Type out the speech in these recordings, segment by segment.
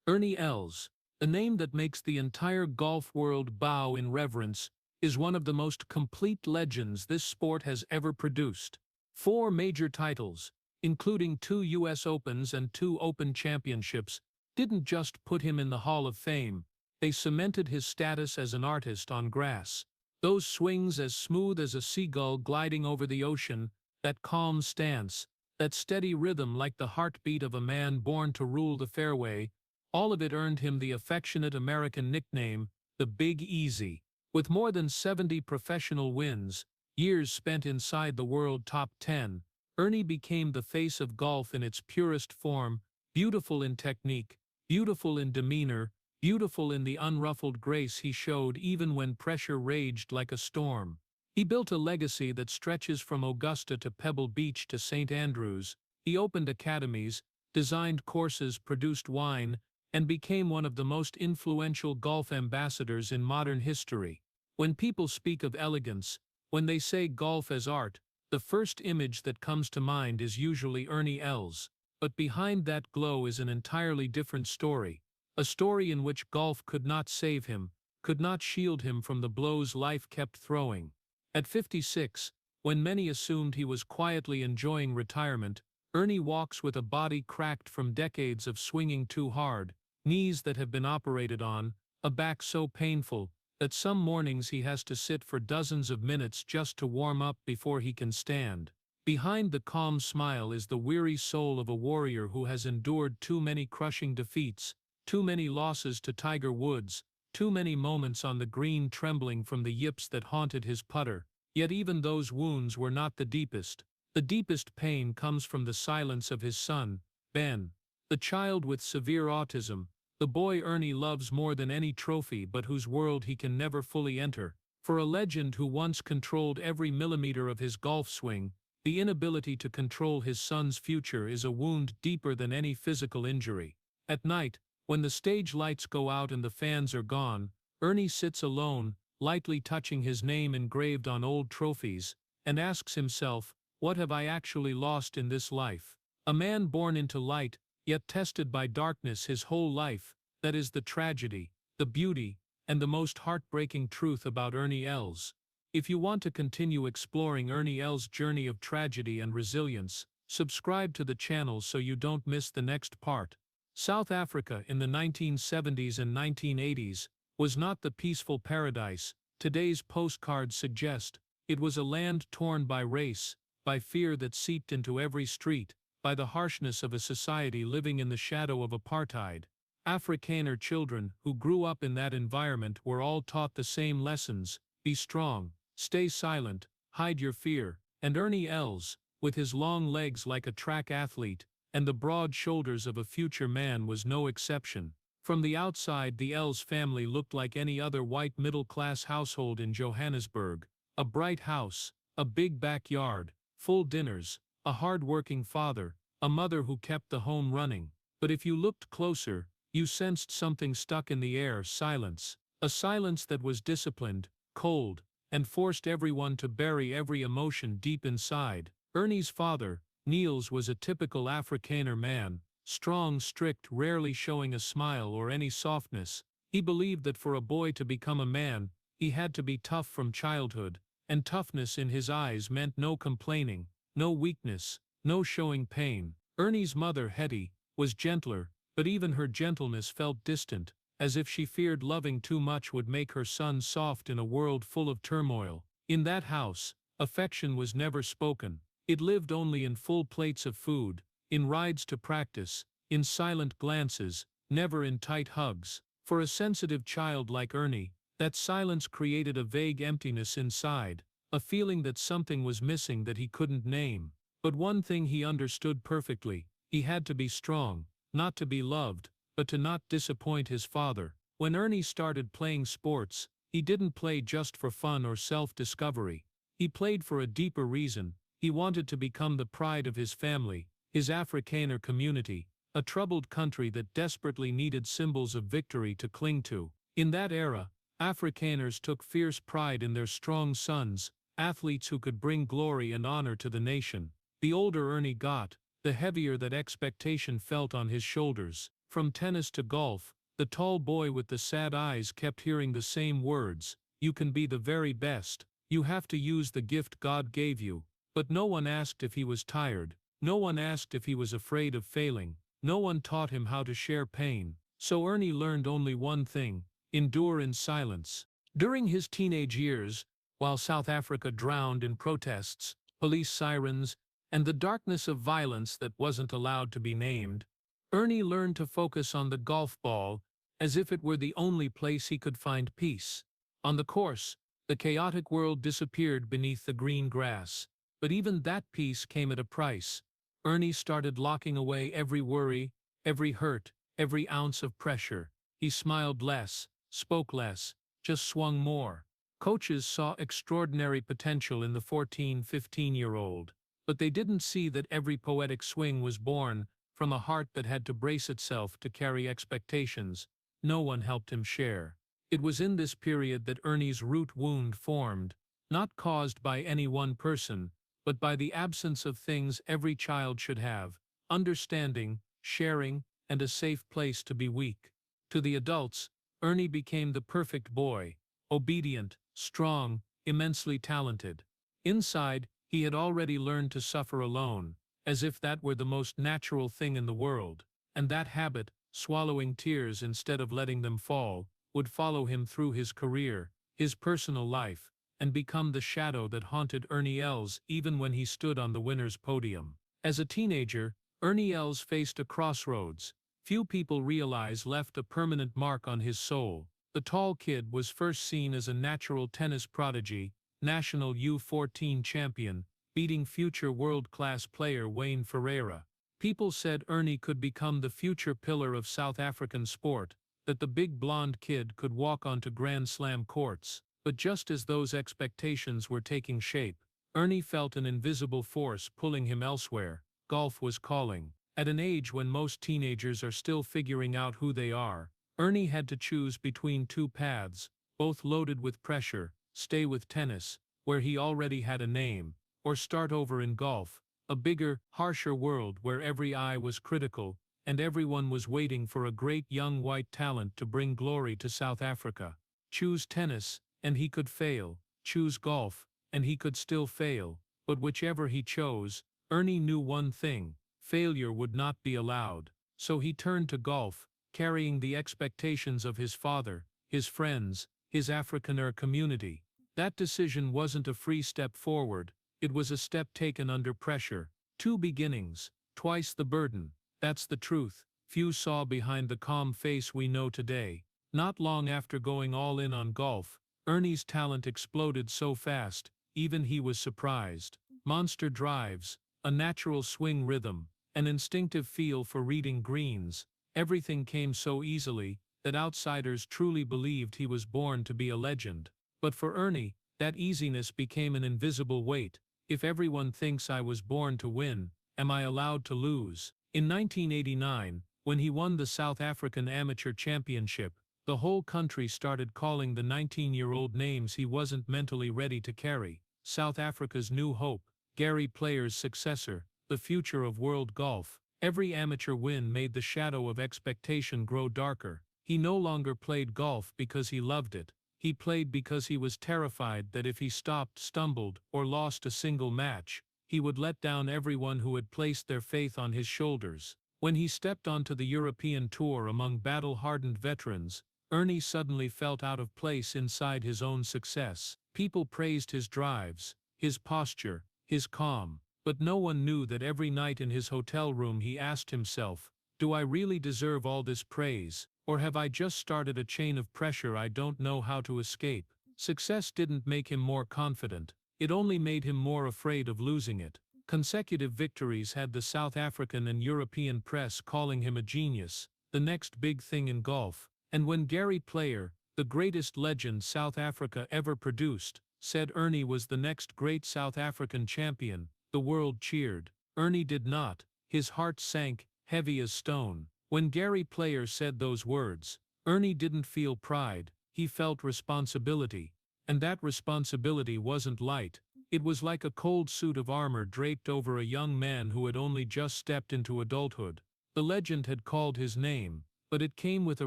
Ernie Els, a name that makes the entire golf world bow in reverence, is one of the most complete legends this sport has ever produced. 4 major titles, including 2 U.S. Opens and 2 Open Championships, didn't just put him in the Hall of Fame, they cemented his status as an artist on grass. Those swings as smooth as a seagull gliding over the ocean, that calm stance, that steady rhythm like the heartbeat of a man born to rule the fairway, all of it earned him the affectionate American nickname, the Big Easy. With more than 70 professional wins, years spent inside the world top 10, Ernie became the face of golf in its purest form, beautiful in technique, beautiful in demeanor, beautiful in the unruffled grace he showed even when pressure raged like a storm. He built a legacy that stretches from Augusta to Pebble Beach to St. Andrews. He opened academies, designed courses, produced wine, and became one of the most influential golf ambassadors in modern history. When people speak of elegance, when they say golf as art, the first image that comes to mind is usually Ernie Els. But behind that glow is an entirely different story, a story in which golf could not save him, could not shield him from the blows life kept throwing. At 56, when many assumed he was quietly enjoying retirement, Ernie walks with a body cracked from decades of swinging too hard, knees that have been operated on, a back so painful that some mornings he has to sit for dozens of minutes just to warm up before he can stand. Behind the calm smile is the weary soul of a warrior who has endured too many crushing defeats, too many losses to Tiger Woods, too many moments on the green trembling from the yips that haunted his putter. Yet even those wounds were not the deepest. The deepest pain comes from the silence of his son, Ben, the child with severe autism, the boy Ernie loves more than any trophy but whose world he can never fully enter. For a legend who once controlled every millimeter of his golf swing, the inability to control his son's future is a wound deeper than any physical injury. At night, when the stage lights go out and the fans are gone, Ernie sits alone, lightly touching his name engraved on old trophies, and asks himself, what have I actually lost in this life? A man born into light, yet tested by darkness his whole life, that is the tragedy, the beauty, and the most heartbreaking truth about Ernie Els. If you want to continue exploring Ernie Els' journey of tragedy and resilience, subscribe to the channel so you don't miss the next part. South Africa in the 1970s and 1980s was not the peaceful paradise today's postcards suggest. It was a land torn by race, by fear that seeped into every street, by the harshness of a society living in the shadow of apartheid. Afrikaner children who grew up in that environment were all taught the same lessons: be strong, stay silent, hide your fear. And Ernie Els, with his long legs like a track athlete, and the broad shoulders of a future man, was no exception. From the outside, the Els family looked like any other white middle-class household in Johannesburg. A bright house, a big backyard, full dinners, a hard-working father, a mother who kept the home running. But if you looked closer, you sensed something stuck in the air: silence. A silence that was disciplined, cold, and forced everyone to bury every emotion deep inside. Ernie's father, Niels, was a typical Afrikaner man, strong, strict, rarely showing a smile or any softness. He believed that for a boy to become a man, he had to be tough from childhood, and toughness in his eyes meant no complaining, no weakness, no showing pain. Ernie's mother, Hetty, was gentler, but even her gentleness felt distant, as if she feared loving too much would make her son soft in a world full of turmoil. In that house, affection was never spoken. It lived only in full plates of food, in rides to practice, in silent glances, never in tight hugs. For a sensitive child like Ernie, that silence created a vague emptiness inside, a feeling that something was missing that he couldn't name. But one thing he understood perfectly: he had to be strong, not to be loved, but to not disappoint his father. When Ernie started playing sports, he didn't play just for fun or self-discovery. He played for a deeper reason. He wanted to become the pride of his family, his Afrikaner community, a troubled country that desperately needed symbols of victory to cling to. In that era, Afrikaners took fierce pride in their strong sons, athletes who could bring glory and honor to the nation. The older Ernie got, the heavier that expectation felt on his shoulders. From tennis to golf, the tall boy with the sad eyes kept hearing the same words: "You can be the very best. You have to use the gift God gave you." But no one asked if he was tired. No one asked if he was afraid of failing. No one taught him how to share pain. So Ernie learned only one thing: endure in silence. During his teenage years, while South Africa drowned in protests, police sirens, and the darkness of violence that wasn't allowed to be named, Ernie learned to focus on the golf ball as if it were the only place he could find peace. On the course, the chaotic world disappeared beneath the green grass, but even that peace came at a price. Ernie started locking away every worry, every hurt, every ounce of pressure. He smiled less, spoke less, just swung more. Coaches saw extraordinary potential in the 14-15-year-old, but they didn't see that every poetic swing was born from a heart that had to brace itself to carry expectations no one helped him share. It was in this period that Ernie's root wound formed, not caused by any one person, but by the absence of things every child should have: understanding, sharing, and a safe place to be weak. To the adults, Ernie became the perfect boy: obedient, strong, immensely talented. Inside, he had already learned to suffer alone, as if that were the most natural thing in the world, and that habit, swallowing tears instead of letting them fall, would follow him through his career, his personal life, and become the shadow that haunted Ernie Els even when he stood on the winner's podium. As a teenager, Ernie Els faced a crossroads few people realize left a permanent mark on his soul. The tall kid was first seen as a natural tennis prodigy, national U14 champion, beating future world-class player Wayne Ferreira. People said Ernie could become the future pillar of South African sport, that the big blonde kid could walk onto Grand Slam courts. But just as those expectations were taking shape, Ernie felt an invisible force pulling him elsewhere. Golf was calling. At an age when most teenagers are still figuring out who they are, Ernie had to choose between two paths, both loaded with pressure: stay with tennis, where he already had a name, or start over in golf, a bigger, harsher world where every eye was critical, and everyone was waiting for a great young white talent to bring glory to South Africa. Choose tennis, and he could fail. Choose golf, and he could still fail. But whichever he chose, Ernie knew one thing: failure would not be allowed. So he turned to golf, carrying the expectations of his father, his friends, his Afrikaner community. That decision wasn't a free step forward, it was a step taken under pressure. Two beginnings, twice the burden. That's the truth. Few saw behind the calm face we know today. Not long after going all in on golf, Ernie's talent exploded so fast, even he was surprised. Monster drives, a natural swing rhythm, an instinctive feel for reading greens. Everything came so easily that outsiders truly believed he was born to be a legend. But for Ernie, that easiness became an invisible weight. If everyone thinks I was born to win, am I allowed to lose? In 1989, when he won the South African Amateur Championship, the whole country started calling the 19-year-old names he wasn't mentally ready to carry: South Africa's new hope, Gary Player's successor, the future of world golf. Every amateur win made the shadow of expectation grow darker. He no longer played golf because he loved it. He played because he was terrified that if he stopped, stumbled, or lost a single match, he would let down everyone who had placed their faith on his shoulders. When he stepped onto the European tour among battle-hardened veterans, Ernie suddenly felt out of place inside his own success. People praised his drives, his posture, his calm, but no one knew that every night in his hotel room he asked himself, "Do I really deserve all this praise, or have I just started a chain of pressure I don't know how to escape?" Success didn't make him more confident, it only made him more afraid of losing it. Consecutive victories had the South African and European press calling him a genius, the next big thing in golf. And when Gary Player, the greatest legend South Africa ever produced, said Ernie was the next great South African champion, the world cheered. Ernie did not. His heart sank, heavy as stone. When Gary Player said those words, Ernie didn't feel pride, he felt responsibility. And that responsibility wasn't light. It was like a cold suit of armor draped over a young man who had only just stepped into adulthood. The legend had called his name, but it came with a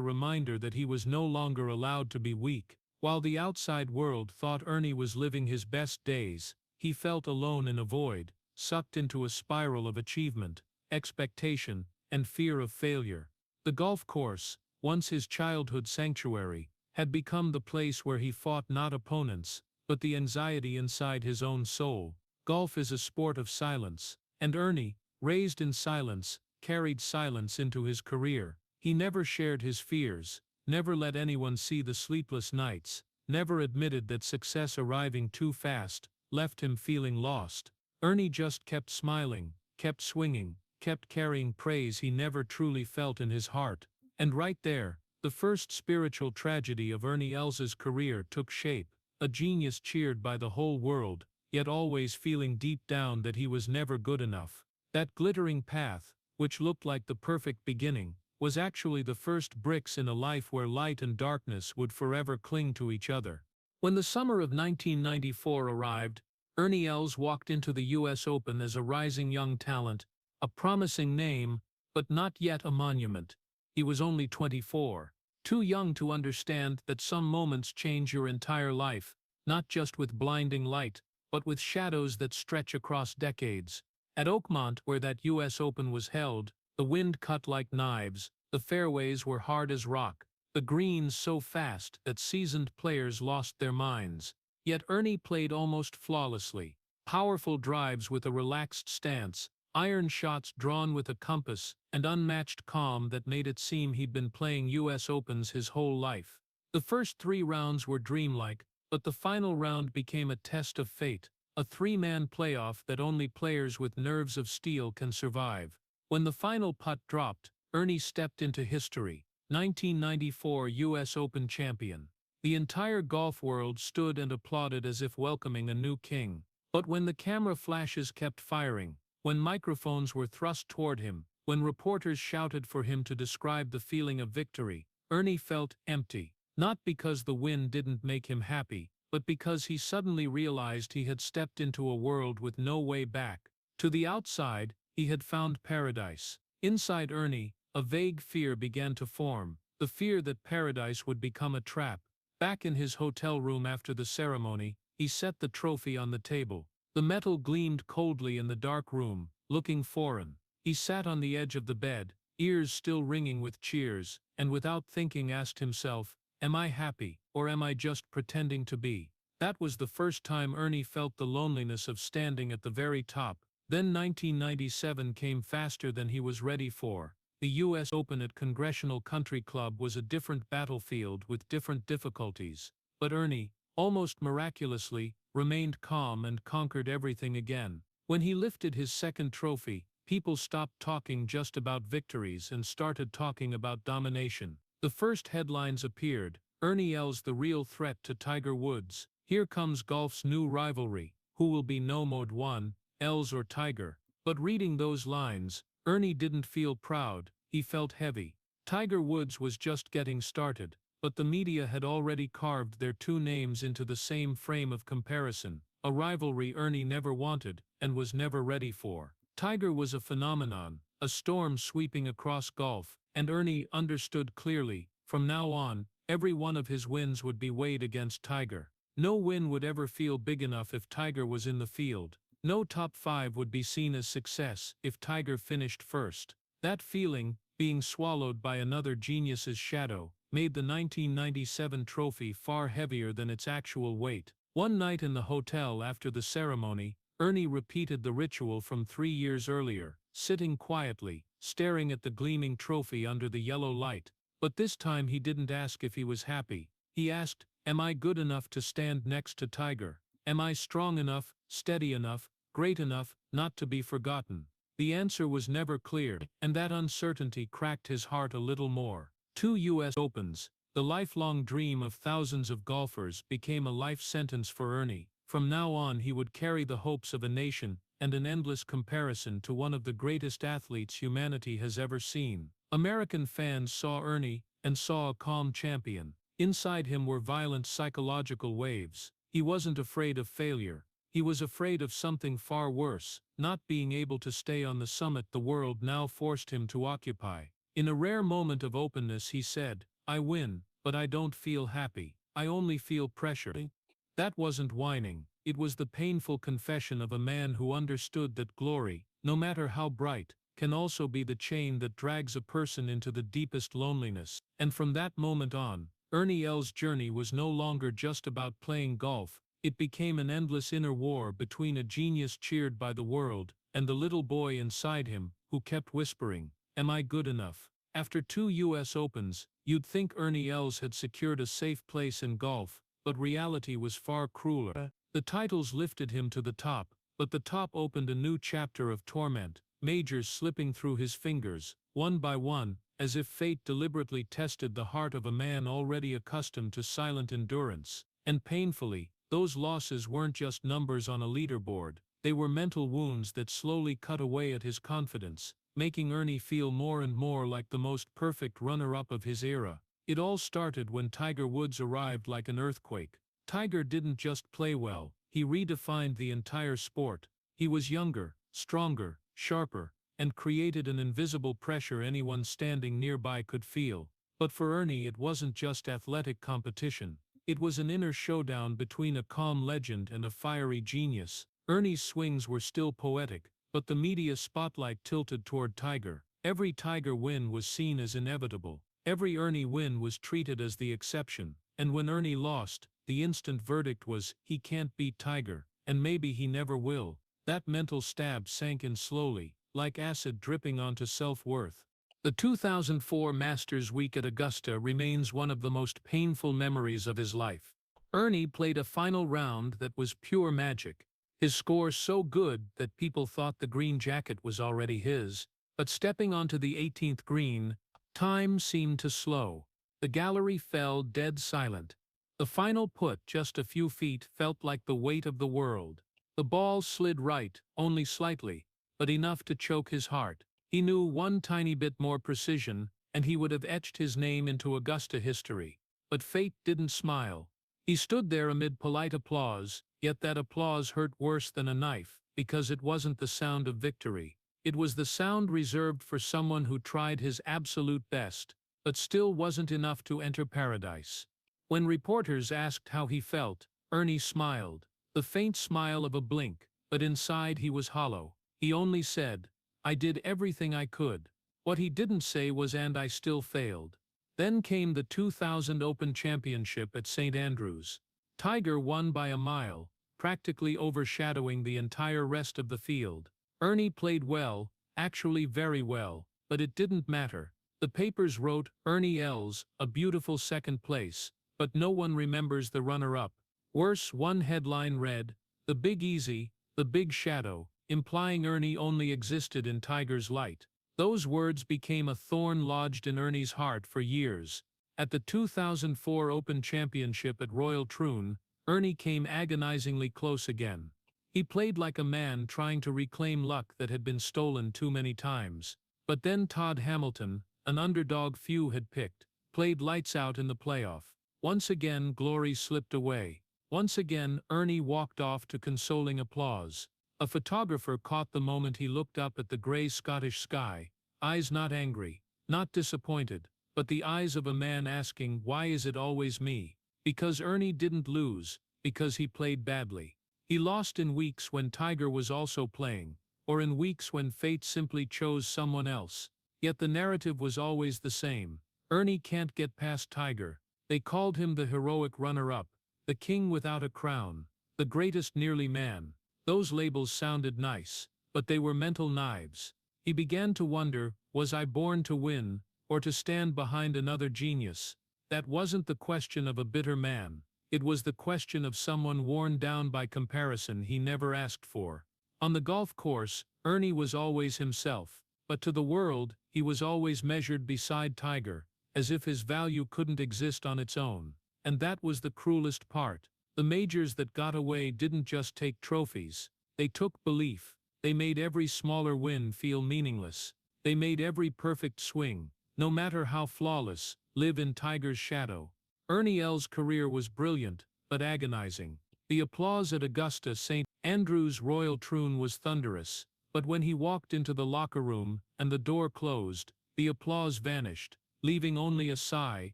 reminder that he was no longer allowed to be weak. While the outside world thought Ernie was living his best days, he felt alone in a void, sucked into a spiral of achievement, expectation, and fear of failure. The golf course, once his childhood sanctuary, had become the place where he fought not opponents, but the anxiety inside his own soul. Golf is a sport of silence, and Ernie, raised in silence, carried silence into his career. He never shared his fears, never let anyone see the sleepless nights, never admitted that success arriving too fast left him feeling lost. Ernie just kept smiling, kept swinging, kept carrying praise he never truly felt in his heart. And right there, the first spiritual tragedy of Ernie Els's career took shape. A genius cheered by the whole world, yet always feeling deep down that he was never good enough. That glittering path, which looked like the perfect beginning, was actually the first bricks in a life where light and darkness would forever cling to each other. When the summer of 1994 arrived, Ernie Els walked into the US Open as a rising young talent, a promising name, but not yet a monument. He was only 24, too young to understand that some moments change your entire life, not just with blinding light, but with shadows that stretch across decades. At Oakmont, where that US Open was held, the wind cut like knives, the fairways were hard as rock, the greens so fast that seasoned players lost their minds. Yet Ernie played almost flawlessly. Powerful drives with a relaxed stance, iron shots drawn with a compass, and unmatched calm that made it seem he'd been playing US Opens his whole life. The first 3 rounds were dreamlike, but the final round became a test of fate, a 3-man playoff that only players with nerves of steel can survive. When the final putt dropped, Ernie stepped into history, 1994 US Open champion. The entire golf world stood and applauded as if welcoming a new king. But when the camera flashes kept firing, when microphones were thrust toward him, when reporters shouted for him to describe the feeling of victory, Ernie felt empty. Not because the win didn't make him happy, but because he suddenly realized he had stepped into a world with no way back. To the outside, he had found paradise. Inside Ernie, a vague fear began to form, the fear that paradise would become a trap. Back in his hotel room after the ceremony, he set the trophy on the table. The metal gleamed coldly in the dark room, looking foreign. He sat on the edge of the bed, ears still ringing with cheers, and without thinking asked himself, "Am I happy, or am I just pretending to be?" That was the first time Ernie felt the loneliness of standing at the very top. Then 1997 came faster than he was ready for. The US Open at Congressional Country Club was a different battlefield with different difficulties. But Ernie, almost miraculously, remained calm and conquered everything again. When he lifted his second trophy, people stopped talking just about victories and started talking about domination. The first headlines appeared, Ernie Els the real threat to Tiger Woods. Here comes golf's new rivalry. Who will be No. 1, Els or Tiger? But reading those lines, Ernie didn't feel proud, he felt heavy. Tiger Woods was just getting started, but the media had already carved their 2 names into the same frame of comparison, a rivalry Ernie never wanted and was never ready for. Tiger was a phenomenon, a storm sweeping across golf, and Ernie understood clearly, from now on, every one of his wins would be weighed against Tiger. No win would ever feel big enough if Tiger was in the field. No top 5 would be seen as success if Tiger finished first. That feeling, being swallowed by another genius's shadow, made the 1997 trophy far heavier than its actual weight. One night in the hotel after the ceremony, Ernie repeated the ritual from 3 years earlier, sitting quietly, staring at the gleaming trophy under the yellow light. But this time he didn't ask if he was happy. He asked, "Am I good enough to stand next to Tiger? Am I strong enough, steady enough, great enough, not to be forgotten?" The answer was never clear, and that uncertainty cracked his heart a little more. 2 US Opens, the lifelong dream of thousands of golfers, became a life sentence for Ernie. From now on he would carry the hopes of a nation and an endless comparison to one of the greatest athletes humanity has ever seen. American fans saw Ernie and saw a calm champion. Inside him were violent psychological waves. He wasn't afraid of failure. He was afraid of something far worse, not being able to stay on the summit the world now forced him to occupy. In a rare moment of openness he said, "I win, but I don't feel happy. I only feel pressure." That wasn't whining, it was the painful confession of a man who understood that glory, no matter how bright, can also be the chain that drags a person into the deepest loneliness. And from that moment on, Ernie Els' journey was no longer just about playing golf, it became an endless inner war between a genius cheered by the world and the little boy inside him who kept whispering, "Am I good enough?" After 2 US Opens, you'd think Ernie Els had secured a safe place in golf, but reality was far crueler. The titles lifted him to the top, but the top opened a new chapter of torment, majors slipping through his fingers, one by one, as if fate deliberately tested the heart of a man already accustomed to silent endurance. And painfully, those losses weren't just numbers on a leaderboard, they were mental wounds that slowly cut away at his confidence, making Ernie feel more and more like the most perfect runner-up of his era. It all started when Tiger Woods arrived like an earthquake. Tiger didn't just play well, he redefined the entire sport. He was younger, stronger, sharper, and created an invisible pressure anyone standing nearby could feel. But for Ernie it wasn't just athletic competition. It was an inner showdown between a calm legend and a fiery genius. Ernie's swings were still poetic, but the media spotlight tilted toward Tiger. Every Tiger win was seen as inevitable. Every Ernie win was treated as the exception. And when Ernie lost, the instant verdict was, he can't beat Tiger, and maybe he never will. That mental stab sank in slowly, like acid dripping onto self-worth. The 2004 Masters Week at Augusta remains one of the most painful memories of his life. Ernie played a final round that was pure magic. His score so good that people thought the green jacket was already his, but stepping onto the 18th green, time seemed to slow. The gallery fell dead silent. The final putt, just a few feet, felt like the weight of the world. The ball slid right, only slightly, but enough to choke his heart. He knew one tiny bit more precision, and he would have etched his name into Augusta history. But fate didn't smile. He stood there amid polite applause, yet that applause hurt worse than a knife, because it wasn't the sound of victory. It was the sound reserved for someone who tried his absolute best, but still wasn't enough to enter paradise. When reporters asked how he felt, Ernie smiled, the faint smile of a blink, but inside he was hollow. He only said, "I did everything I could." What he didn't say was, "and I still failed." Then came the 2000 Open Championship at St. Andrews. Tiger won by a mile, practically overshadowing the entire rest of the field. Ernie played well, actually very well, but it didn't matter. The papers wrote, "Ernie Els, a beautiful second place," but no one remembers the runner-up. Worse, one headline read, "The Big Easy, the Big Shadow," implying Ernie only existed in Tiger's light. Those words became a thorn lodged in Ernie's heart for years. At the 2004 Open Championship at Royal Troon, Ernie came agonizingly close again. He played like a man trying to reclaim luck that had been stolen too many times. But then Todd Hamilton, an underdog few had picked, played lights out in the playoff. Once again glory slipped away. Once again Ernie walked off to consoling applause. A photographer caught the moment he looked up at the grey Scottish sky, eyes not angry, not disappointed, but the eyes of a man asking, "Why is it always me?" Because Ernie didn't lose, because he played badly. He lost in weeks when Tiger was also playing, or in weeks when fate simply chose someone else. Yet the narrative was always the same. Ernie can't get past Tiger. They called him the heroic runner-up, the king without a crown, the greatest nearly man. Those labels sounded nice, but they were mental knives. He began to wonder, was I born to win, or to stand behind another genius? That wasn't the question of a bitter man. It was the question of someone worn down by comparison he never asked for. On the golf course, Ernie was always himself, but to the world, he was always measured beside Tiger, as if his value couldn't exist on its own. And that was the cruelest part. The majors that got away didn't just take trophies. They took belief. They made every smaller win feel meaningless. They made every perfect swing, no matter how flawless, live in Tiger's shadow. Ernie Els' career was brilliant, but agonizing. The applause at Augusta St. Andrew's royal troon was thunderous, but when he walked into the locker room and the door closed, the applause vanished, leaving only a sigh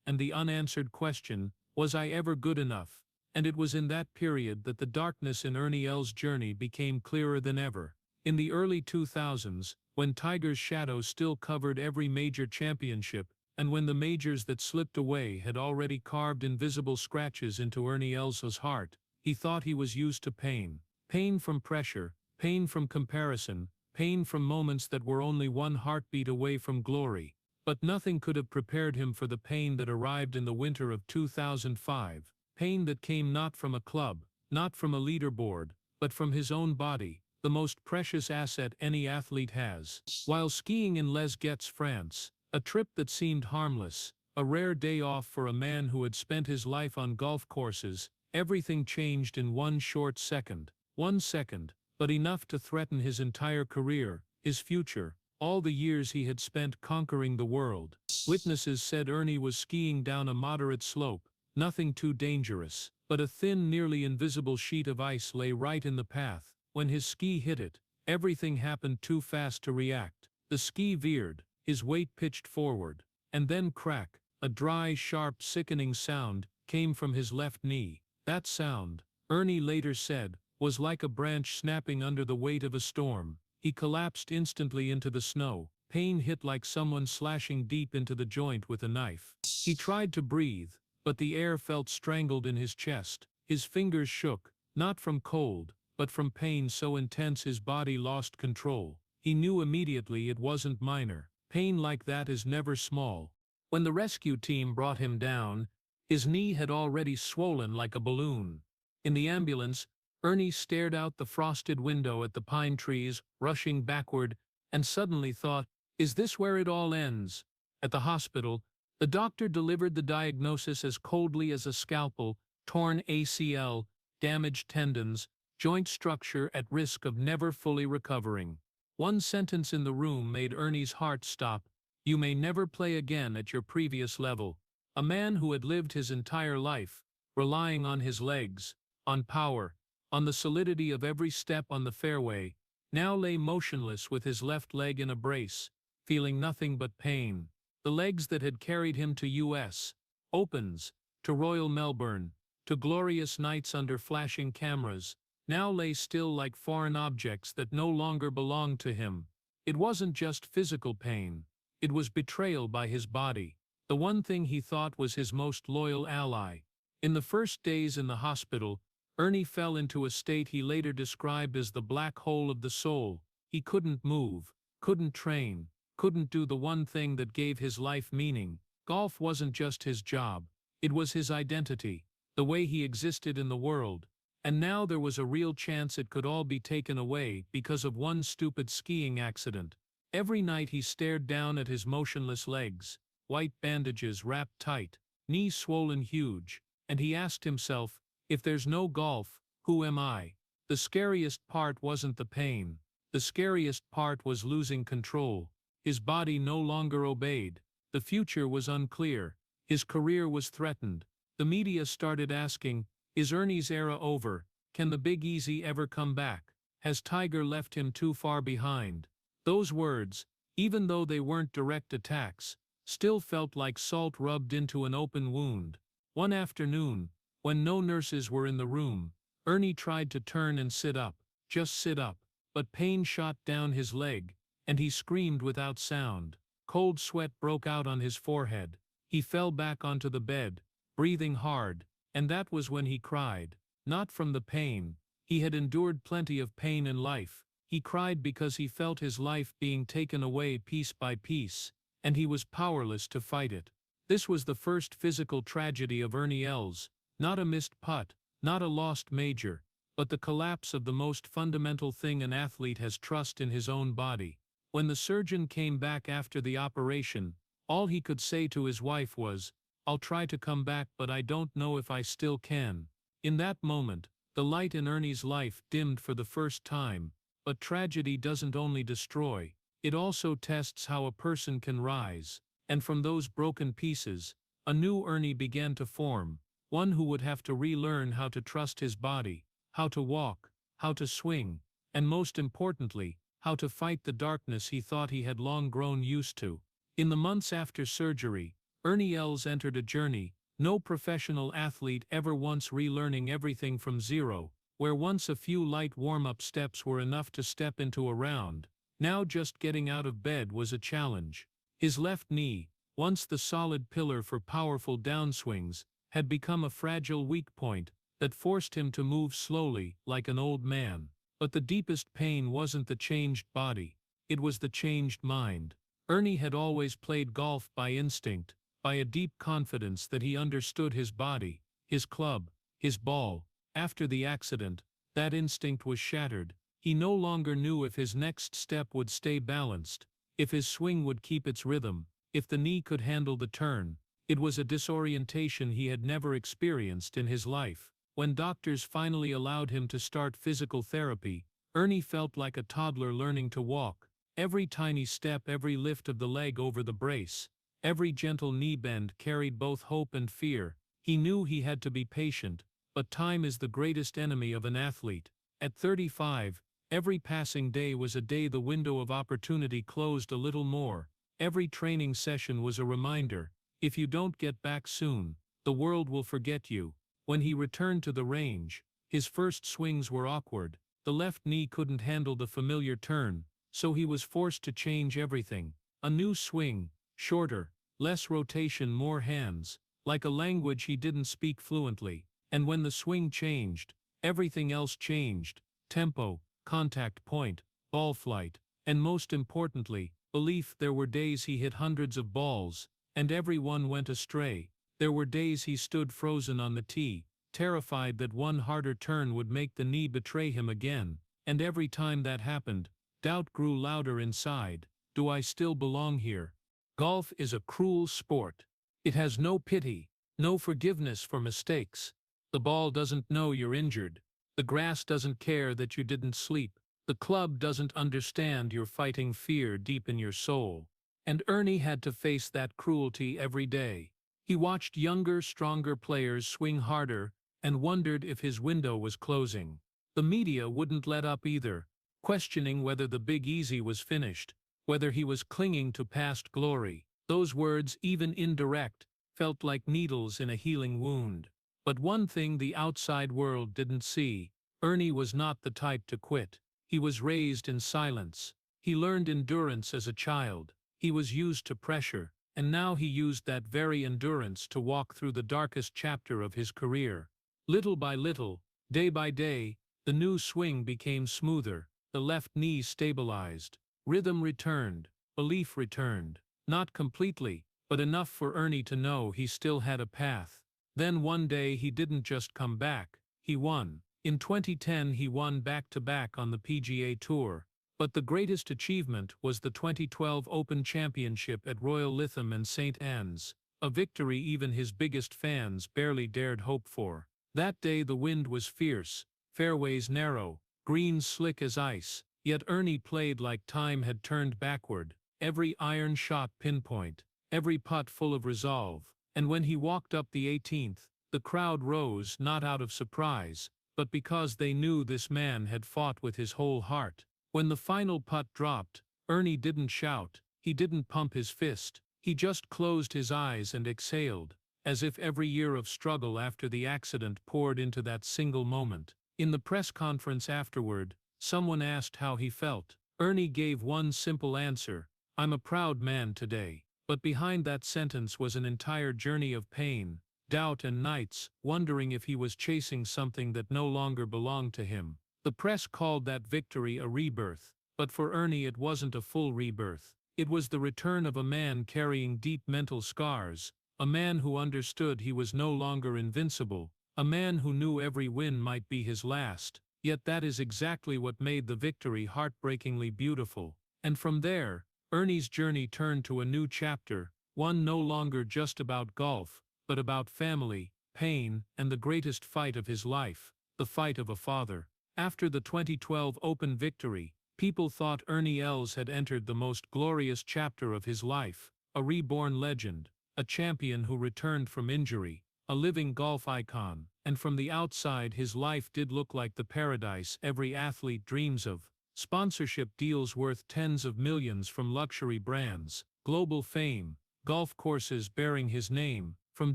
and the unanswered question, was I ever good enough? And it was in that period that the darkness in Ernie Els' journey became clearer than ever. In the early 2000s, when Tiger's shadow still covered every major championship, and when the majors that slipped away had already carved invisible scratches into Ernie Els' heart, he thought he was used to pain. Pain from pressure, pain from comparison, pain from moments that were only one heartbeat away from glory. But nothing could have prepared him for the pain that arrived in the winter of 2005, pain that came not from a club, not from a leaderboard, but from his own body, the most precious asset any athlete has. While skiing in Legacies, France, a trip that seemed harmless, a rare day off for a man who had spent his life on golf courses, everything changed in one short second. 1 second, but enough to threaten his entire career, his future, all the years he had spent conquering the world. Witnesses said Ernie was skiing down a moderate slope, nothing too dangerous, but a thin, nearly invisible sheet of ice lay right in the path. When his ski hit it, everything happened too fast to react. The ski veered, his weight pitched forward, and then crack, a dry, sharp, sickening sound came from his left knee. That sound, Ernie later said, was like a branch snapping under the weight of a storm. He collapsed instantly into the snow. Pain hit like someone slashing deep into the joint with a knife. He tried to breathe, but the air felt strangled in his chest. His fingers shook, not from cold, but from pain so intense his body lost control. He knew immediately it wasn't minor. Pain like that is never small. When the rescue team brought him down, his knee had already swollen like a balloon. In the ambulance, Ernie stared out the frosted window at the pine trees, rushing backward, and suddenly thought, is this where it all ends? At the hospital, the doctor delivered the diagnosis as coldly as a scalpel: torn ACL, damaged tendons, joint structure at risk of never fully recovering. One sentence in the room made Ernie's heart stop: you may never play again at your previous level. A man who had lived his entire life, relying on his legs, on power, on the solidity of every step on the fairway, now lay motionless with his left leg in a brace, feeling nothing but pain. The legs that had carried him to US Opens, to Royal Melbourne, to glorious nights under flashing cameras, now lay still like foreign objects that no longer belonged to him. It wasn't just physical pain, it was betrayal by his body, the one thing he thought was his most loyal ally. In the first days in the hospital, Ernie fell into a state he later described as the black hole of the soul. He couldn't move, couldn't train, couldn't do the one thing that gave his life meaning. Golf wasn't just his job, it was his identity, the way he existed in the world. And now there was a real chance it could all be taken away because of one stupid skiing accident. Every night he stared down at his motionless legs, white bandages wrapped tight, knees swollen huge, and he asked himself, if there's no golf, who am I? The scariest part wasn't the pain. The scariest part was losing control. His body no longer obeyed. The future was unclear. His career was threatened. The media started asking, is Ernie's era over? Can the Big Easy ever come back? Has Tiger left him too far behind? Those words, even though they weren't direct attacks, still felt like salt rubbed into an open wound. One afternoon, when no nurses were in the room, Ernie tried to turn and sit up, just sit up, but pain shot down his leg, and he screamed without sound. Cold sweat broke out on his forehead. He fell back onto the bed, breathing hard, and that was when he cried. Not from the pain. He had endured plenty of pain in life. He cried because he felt his life being taken away piece by piece, and he was powerless to fight it. This was the first physical tragedy of Ernie Els. Not a missed putt, not a lost major, but the collapse of the most fundamental thing an athlete has: trust in his own body. When the surgeon came back after the operation, all he could say to his wife was, I'll try to come back, but I don't know if I still can. In that moment, the light in Ernie's life dimmed for the first time. But tragedy doesn't only destroy, it also tests how a person can rise. And from those broken pieces, a new Ernie began to form. One who would have to relearn how to trust his body, how to walk, how to swing, and most importantly, how to fight the darkness he thought he had long grown used to. In the months after surgery, Ernie Els entered a journey no professional athlete ever once, relearning everything from zero, where once a few light warm-up steps were enough to step into a round. Now just getting out of bed was a challenge. His left knee, once the solid pillar for powerful downswings, had become a fragile weak point that forced him to move slowly, like an old man. But the deepest pain wasn't the changed body, it was the changed mind. Ernie had always played golf by instinct, by a deep confidence that he understood his body, his club, his ball. After the accident, that instinct was shattered. He no longer knew if his next step would stay balanced, if his swing would keep its rhythm, if the knee could handle the turn. It was a disorientation he had never experienced in his life. When doctors finally allowed him to start physical therapy, Ernie felt like a toddler learning to walk. Every tiny step, every lift of the leg over the brace, every gentle knee bend carried both hope and fear. He knew he had to be patient, but time is the greatest enemy of an athlete. At 35, every passing day was a day the window of opportunity closed a little more. Every training session was a reminder, if you don't get back soon, the world will forget you. When he returned to the range, his first swings were awkward. The left knee couldn't handle the familiar turn, so he was forced to change everything. A new swing, shorter, less rotation, more hands, like a language he didn't speak fluently. And when the swing changed, everything else changed: tempo, contact point, ball flight, and most importantly, belief. There were days he hit hundreds of balls, and every one went astray. There were days he stood frozen on the tee, terrified that one harder turn would make the knee betray him again. And every time that happened, doubt grew louder inside. Do I still belong here? Golf is a cruel sport. It has no pity, no forgiveness for mistakes. The ball doesn't know you're injured. The grass doesn't care that you didn't sleep. The club doesn't understand you're fighting fear deep in your soul. And Ernie had to face that cruelty every day. He watched younger, stronger players swing harder and wondered if his window was closing. The media wouldn't let up either, questioning whether the Big Easy was finished, whether he was clinging to past glory. Those words, even indirect, felt like needles in a healing wound. But one thing the outside world didn't see: Ernie was not the type to quit. He was raised in silence. He learned endurance as a child. He was used to pressure, and now he used that very endurance to walk through the darkest chapter of his career. Little by little, day by day, the new swing became smoother, the left knee stabilized, rhythm returned, belief returned. Not completely, but enough for Ernie to know he still had a path. Then one day he didn't just come back, he won. In 2010 he won back-to-back on the PGA Tour. But the greatest achievement was the 2012 Open Championship at Royal Lytham and St. Anne's, a victory even his biggest fans barely dared hope for. That day the wind was fierce, fairways narrow, greens slick as ice, yet Ernie played like time had turned backward, every iron shot pinpoint, every putt full of resolve. And when he walked up the 18th, the crowd rose not out of surprise, but because they knew this man had fought with his whole heart. When the final putt dropped, Ernie didn't shout, he didn't pump his fist, he just closed his eyes and exhaled, as if every year of struggle after the accident poured into that single moment. In the press conference afterward, someone asked how he felt. Ernie gave one simple answer: "I'm a proud man today." But behind that sentence was an entire journey of pain, doubt, and nights wondering if he was chasing something that no longer belonged to him. The press called that victory a rebirth, but for Ernie it wasn't a full rebirth. It was the return of a man carrying deep mental scars, a man who understood he was no longer invincible, a man who knew every win might be his last. Yet that is exactly what made the victory heartbreakingly beautiful. And from there, Ernie's journey turned to a new chapter, one no longer just about golf, but about family, pain, and the greatest fight of his life, the fight of a father. After the 2012 Open victory, people thought Ernie Els had entered the most glorious chapter of his life, a reborn legend, a champion who returned from injury, a living golf icon. and from the outside his life did look like the paradise every athlete dreams of. Sponsorship deals worth tens of millions from luxury brands, global fame, golf courses bearing his name, from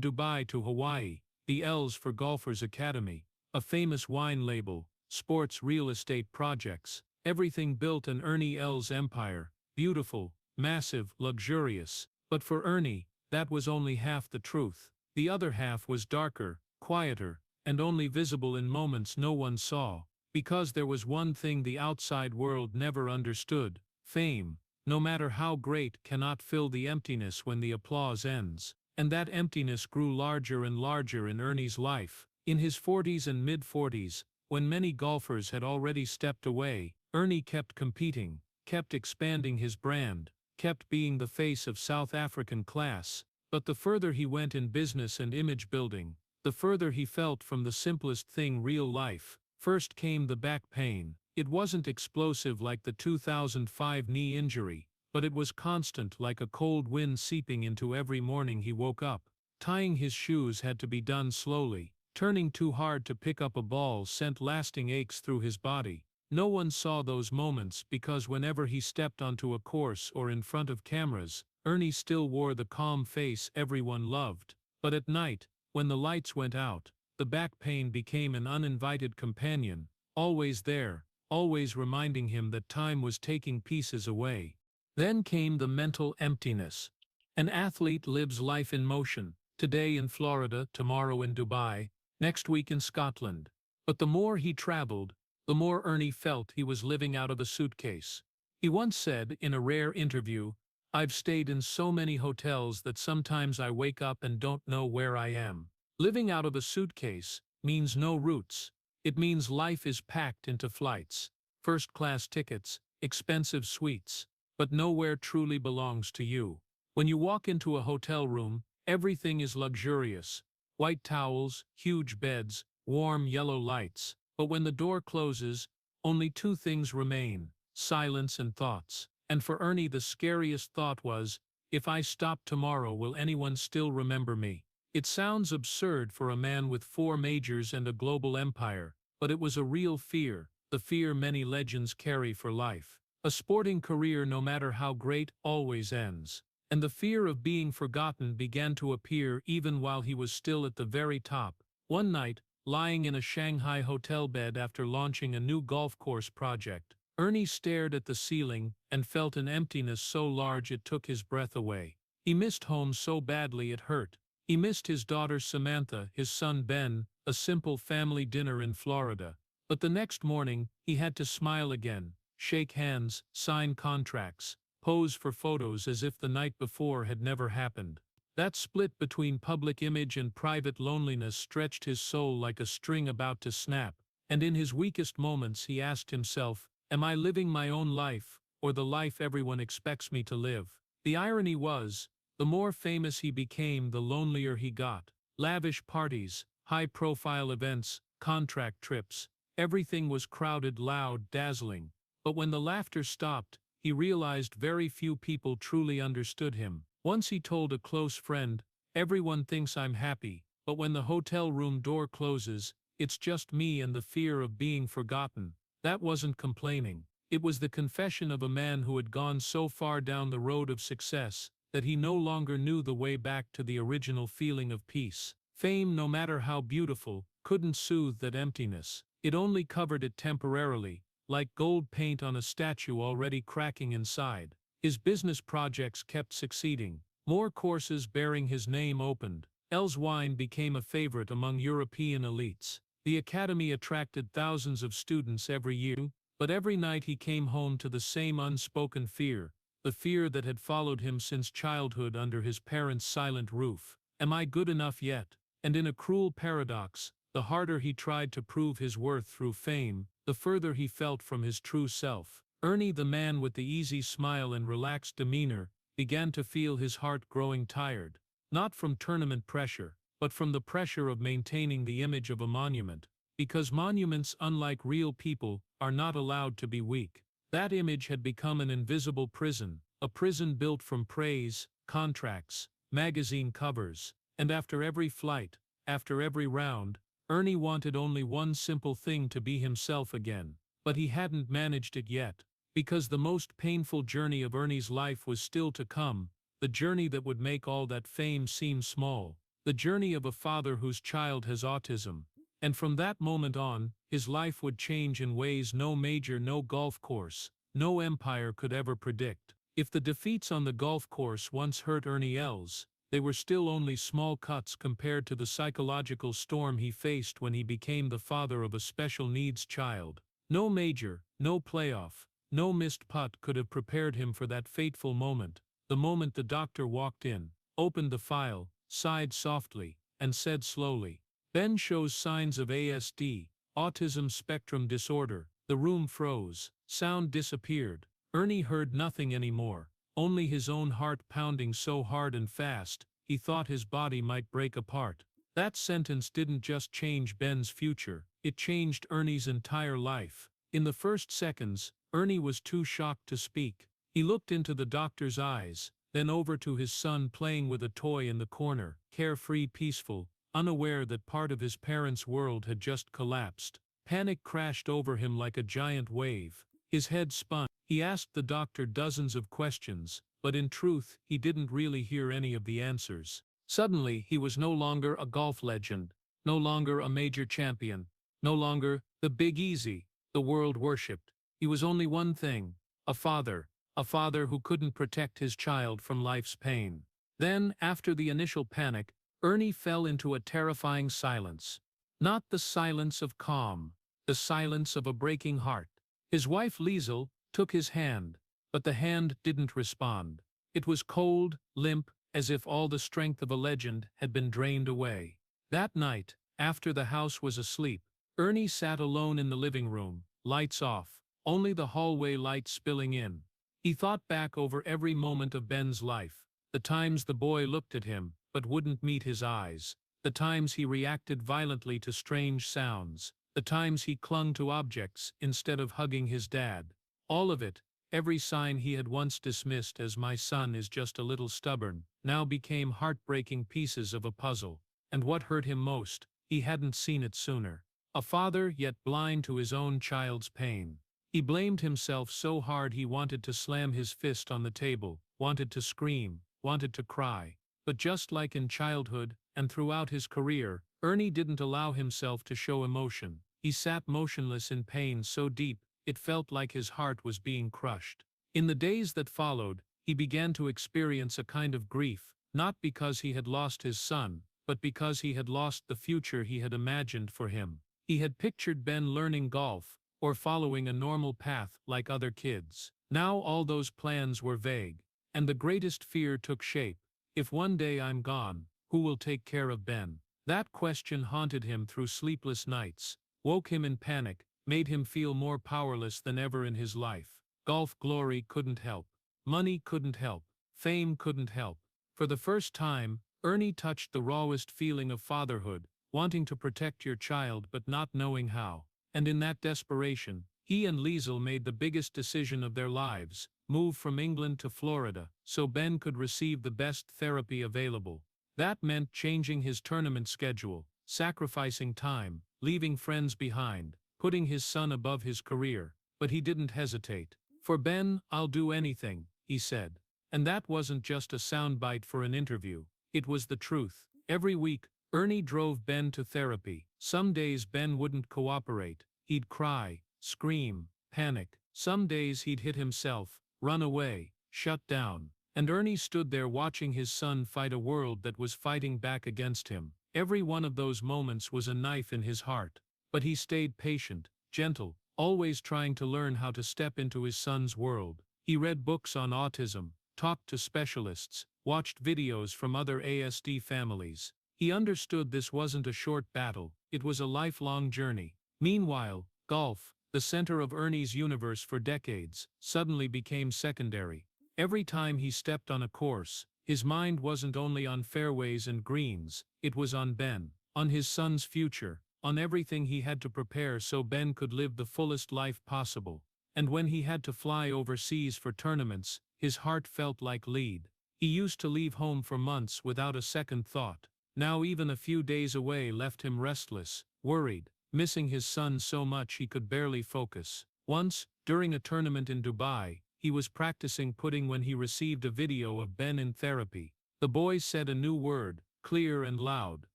Dubai to Hawaii, the Els for Golfers Academy, a famous wine label, sports real estate projects, everything built an Ernie Els empire, beautiful, massive, luxurious. But for Ernie, that was only half the truth. The other half was darker, quieter, and only visible in moments no one saw. Because there was one thing the outside world never understood: fame, no matter how great, cannot fill the emptiness when the applause ends. And that emptiness grew larger and larger in Ernie's life. In his 40s and mid-40s, when many golfers had already stepped away, Ernie kept competing, kept expanding his brand, kept being the face of South African class. But the further he went in business and image building, the further he felt from the simplest thing: real life. First came the back pain. It wasn't explosive like the 2005 knee injury, but it was constant, like a cold wind seeping into every morning he woke up. Tying his shoes had to be done slowly. Turning too hard to pick up a ball sent lasting aches through his body. No one saw those moments because whenever he stepped onto a course or in front of cameras, Ernie still wore the calm face everyone loved. But at night, when the lights went out, the back pain became an uninvited companion, always there, always reminding him that time was taking pieces away. Then came the mental emptiness. An athlete lives life in motion, today in Florida, tomorrow in Dubai, next week in Scotland. But the more he traveled, the more Ernie felt he was living out of a suitcase. He once said in a rare interview, "I've stayed in so many hotels that sometimes I wake up and don't know where I am." Living out of a suitcase means no roots. It means life is packed into flights, first-class tickets, expensive suites, but nowhere truly belongs to you. When you walk into a hotel room, everything is luxurious: white towels, huge beds, warm yellow lights. But when the door closes, only two things remain: silence and thoughts. And for Ernie, the scariest thought was, if I stop tomorrow, will anyone still remember me? It sounds absurd for a man with 4 majors and a global empire, but it was a real fear, the fear many legends carry for life. A sporting career, no matter how great, always ends. And the fear of being forgotten began to appear even while he was still at the very top. One night, lying in a Shanghai hotel bed after launching a new golf course project, Ernie stared at the ceiling and felt an emptiness so large it took his breath away. He missed home so badly it hurt. He missed his daughter Samantha, his son Ben, a simple family dinner in Florida. But the next morning, he had to smile again, shake hands, sign contracts, pose for photos as if the night before had never happened. That split between public image and private loneliness stretched his soul like a string about to snap. And in his weakest moments he asked himself, am I living my own life, or the life everyone expects me to live? The irony was, the more famous he became, the lonelier he got. Lavish parties, high-profile events, contract trips, everything was crowded, loud, dazzling. But when the laughter stopped, he realized very few people truly understood him. Once he told a close friend, "Everyone thinks I'm happy, but when the hotel room door closes, it's just me and the fear of being forgotten." That wasn't complaining. It was the confession of a man who had gone so far down the road of success that he no longer knew the way back to the original feeling of peace. Fame, no matter how beautiful, couldn't soothe that emptiness. It only covered it temporarily, like gold paint on a statue already cracking inside. His business projects kept succeeding. More courses bearing his name opened. Els wine became a favorite among European elites. The academy attracted thousands of students every year, but every night he came home to the same unspoken fear, the fear that had followed him since childhood under his parents' silent roof. Am I good enough yet? And in a cruel paradox, the harder he tried to prove his worth through fame, the further he felt from his true self. Ernie, the man with the easy smile and relaxed demeanor, began to feel his heart growing tired, not from tournament pressure, but from the pressure of maintaining the image of a monument. Because monuments, unlike real people, are not allowed to be weak. That image had become an invisible prison, a prison built from praise, contracts, magazine covers, and after every flight, after every round, Ernie wanted only one simple thing: to be himself again. But he hadn't managed it yet, because the most painful journey of Ernie's life was still to come, the journey that would make all that fame seem small, the journey of a father whose child has autism. And from that moment on, his life would change in ways no major, no golf course, no empire could ever predict. If the defeats on the golf course once hurt Ernie Els, they were still only small cuts compared to the psychological storm he faced when he became the father of a special needs child. No major, no playoff, no missed putt could have prepared him for that fateful moment, the moment the doctor walked in, opened the file, sighed softly, and said slowly, "Ben shows signs of ASD, autism spectrum disorder." The room froze, sound disappeared. Ernie heard nothing anymore, only his own heart pounding so hard and fast, he thought his body might break apart. That sentence didn't just change Ben's future, it changed Ernie's entire life. In the first seconds, Ernie was too shocked to speak. He looked into the doctor's eyes, then over to his son playing with a toy in the corner, carefree, peaceful, unaware that part of his parents' world had just collapsed. Panic crashed over him like a giant wave. His head spun. He asked the doctor dozens of questions, but in truth, he didn't really hear any of the answers. Suddenly, he was no longer a golf legend, no longer a major champion, no longer the Big Easy the world worshipped. He was only one thing: a father who couldn't protect his child from life's pain. Then, after the initial panic, Ernie fell into a terrifying silence. Not the silence of calm, the silence of a breaking heart. His wife Liesel took his hand, but the hand didn't respond. It was cold, limp, as if all the strength of a legend had been drained away. That night, after the house was asleep, Ernie sat alone in the living room, lights off, only the hallway light spilling in. He thought back over every moment of Ben's life, the times the boy looked at him, but wouldn't meet his eyes, the times he reacted violently to strange sounds, the times he clung to objects instead of hugging his dad. All of it, every sign he had once dismissed as "my son is just a little stubborn," now became heartbreaking pieces of a puzzle. And what hurt him most, he hadn't seen it sooner. A father yet blind to his own child's pain. He blamed himself so hard he wanted to slam his fist on the table, wanted to scream, wanted to cry. But just like in childhood, and throughout his career, Ernie didn't allow himself to show emotion. He sat motionless in pain so deep, it felt like his heart was being crushed. In the days that followed, he began to experience a kind of grief, not because he had lost his son, but because he had lost the future he had imagined for him. He had pictured Ben learning golf, or following a normal path like other kids. Now all those plans were vague, and the greatest fear took shape. If one day I'm gone, who will take care of Ben? That question haunted him through sleepless nights, woke him in panic, made him feel more powerless than ever in his life. Golf glory couldn't help. Money couldn't help. Fame couldn't help. For the first time, Ernie touched the rawest feeling of fatherhood, wanting to protect your child but not knowing how. And in that desperation, he and Liesel made the biggest decision of their lives: move from England to Florida, so Ben could receive the best therapy available. That meant changing his tournament schedule, sacrificing time, leaving friends behind, putting his son above his career. But he didn't hesitate. "For Ben, I'll do anything," he said. And that wasn't just a soundbite for an interview, it was the truth. Every week, Ernie drove Ben to therapy. Some days Ben wouldn't cooperate. He'd cry, scream, panic. Some days he'd hit himself, run away, shut down. And Ernie stood there watching his son fight a world that was fighting back against him. Every one of those moments was a knife in his heart. But he stayed patient, gentle, always trying to learn how to step into his son's world. He read books on autism, talked to specialists, watched videos from other ASD families. He understood this wasn't a short battle, it was a lifelong journey. Meanwhile, golf, the center of Ernie's universe for decades, suddenly became secondary. Every time he stepped on a course, his mind wasn't only on fairways and greens, it was on Ben, on his son's future, on everything he had to prepare so Ben could live the fullest life possible. And when he had to fly overseas for tournaments, his heart felt like lead. He used to leave home for months without a second thought. Now even a few days away left him restless, worried, missing his son so much he could barely focus. Once, during a tournament in Dubai, he was practicing putting when he received a video of Ben in therapy. The boy said a new word, clear and loud.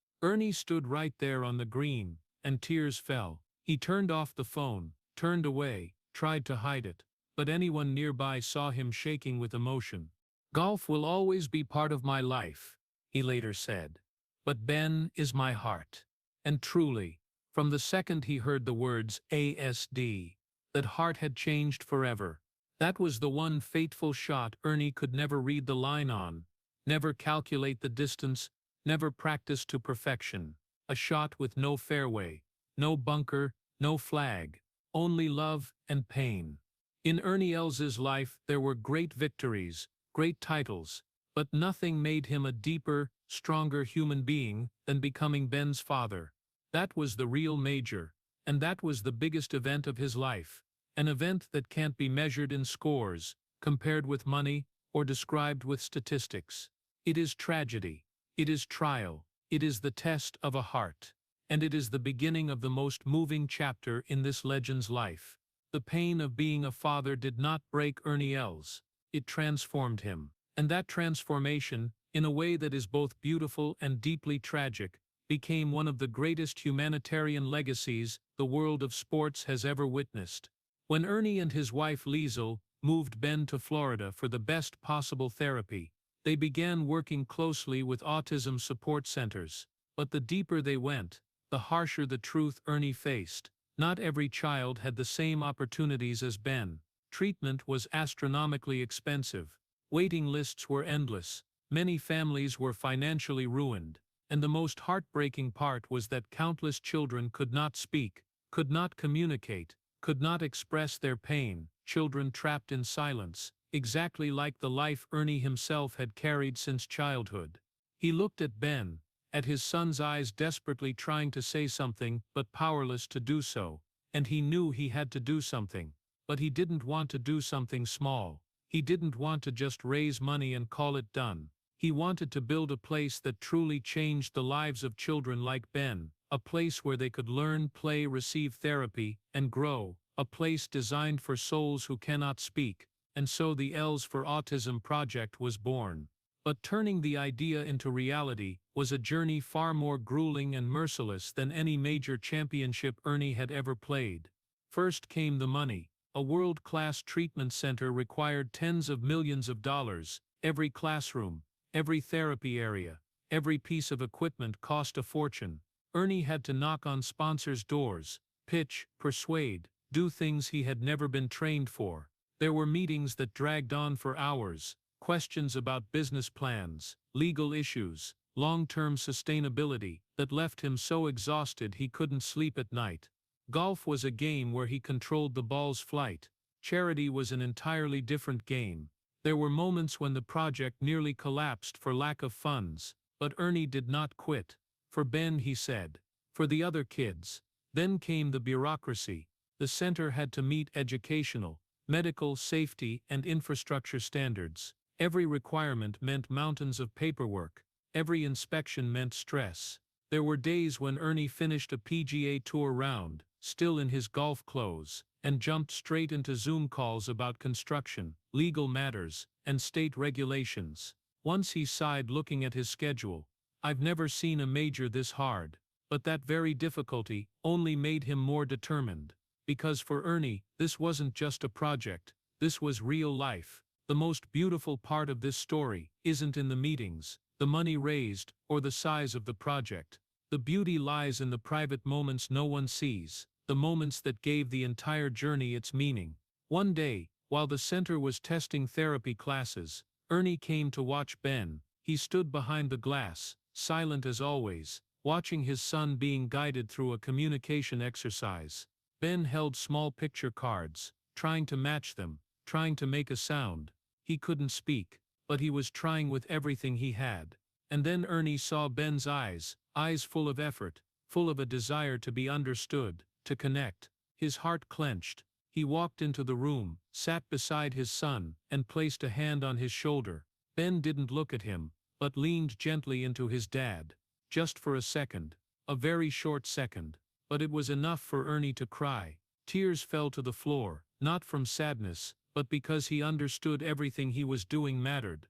Ernie stood right there on the green, and tears fell. He turned off the phone, turned away, tried to hide it, but anyone nearby saw him shaking with emotion. "Golf will always be part of my life," he later said. "But Ben is my heart." And truly, from the second he heard the words ASD, that heart had changed forever. That was the one fateful shot Ernie could never read the line on, never calculate the distance, never practice to perfection. A shot with no fairway, no bunker, no flag, only love and pain. In Ernie Els's life there were great victories, great titles, but nothing made him a deeper, stronger human being than becoming Ben's father. That was the real major, and that was the biggest event of his life. An event that can't be measured in scores, compared with money, or described with statistics. It is tragedy. It is trial. It is the test of a heart. And it is the beginning of the most moving chapter in this legend's life. The pain of being a father did not break Ernie Els. It transformed him. And that transformation, in a way that is both beautiful and deeply tragic, became one of the greatest humanitarian legacies the world of sports has ever witnessed. When Ernie and his wife Liesl moved Ben to Florida for the best possible therapy, they began working closely with autism support centers. But the deeper they went, the harsher the truth Ernie faced. Not every child had the same opportunities as Ben. Treatment was astronomically expensive. Waiting lists were endless. Many families were financially ruined. And the most heartbreaking part was that countless children could not speak, could not communicate, could not express their pain, children trapped in silence, exactly like the life Ernie himself had carried since childhood. He looked at Ben, at his son's eyes desperately trying to say something but powerless to do so, and he knew he had to do something, but he didn't want to do something small. He didn't want to just raise money and call it done. He wanted to build a place that truly changed the lives of children like Ben, a place where they could learn, play, receive therapy, and grow, a place designed for souls who cannot speak, and so the Els for Autism project was born. But turning the idea into reality was a journey far more grueling and merciless than any major championship Ernie had ever played. First came the money. A world-class treatment center required tens of millions of dollars. Every classroom, every therapy area, every piece of equipment cost a fortune. Ernie had to knock on sponsors' doors, pitch, persuade, do things he had never been trained for. There were meetings that dragged on for hours, questions about business plans, legal issues, long-term sustainability, that left him so exhausted he couldn't sleep at night. Golf was a game where he controlled the ball's flight. Charity was an entirely different game. There were moments when the project nearly collapsed for lack of funds, but Ernie did not quit. For Ben, he said. For the other kids. Then came the bureaucracy. The center had to meet educational, medical, safety, and infrastructure standards. Every requirement meant mountains of paperwork. Every inspection meant stress. There were days when Ernie finished a PGA Tour round, still in his golf clothes, and jumped straight into Zoom calls about construction, legal matters, and state regulations. Once he sighed looking at his schedule. "I've never seen a major this hard." But that very difficulty only made him more determined. Because for Ernie, this wasn't just a project, this was real life. The most beautiful part of this story isn't in the meetings, the money raised, or the size of the project. The beauty lies in the private moments no one sees, the moments that gave the entire journey its meaning. One day, while the center was testing therapy classes, Ernie came to watch Ben. He stood behind the glass, silent as always, watching his son being guided through a communication exercise. Ben held small picture cards, trying to match them, trying to make a sound. He couldn't speak, but he was trying with everything he had. And then Ernie saw Ben's eyes full of effort, full of a desire to be understood, to connect. His heart clenched. He walked into the room, sat beside his son, and placed a hand on his shoulder. Ben didn't look at him, but leaned gently into his dad. Just for a second. A very short second. but it was enough for Ernie to cry. Tears fell to the floor, not from sadness, but because he understood everything he was doing mattered.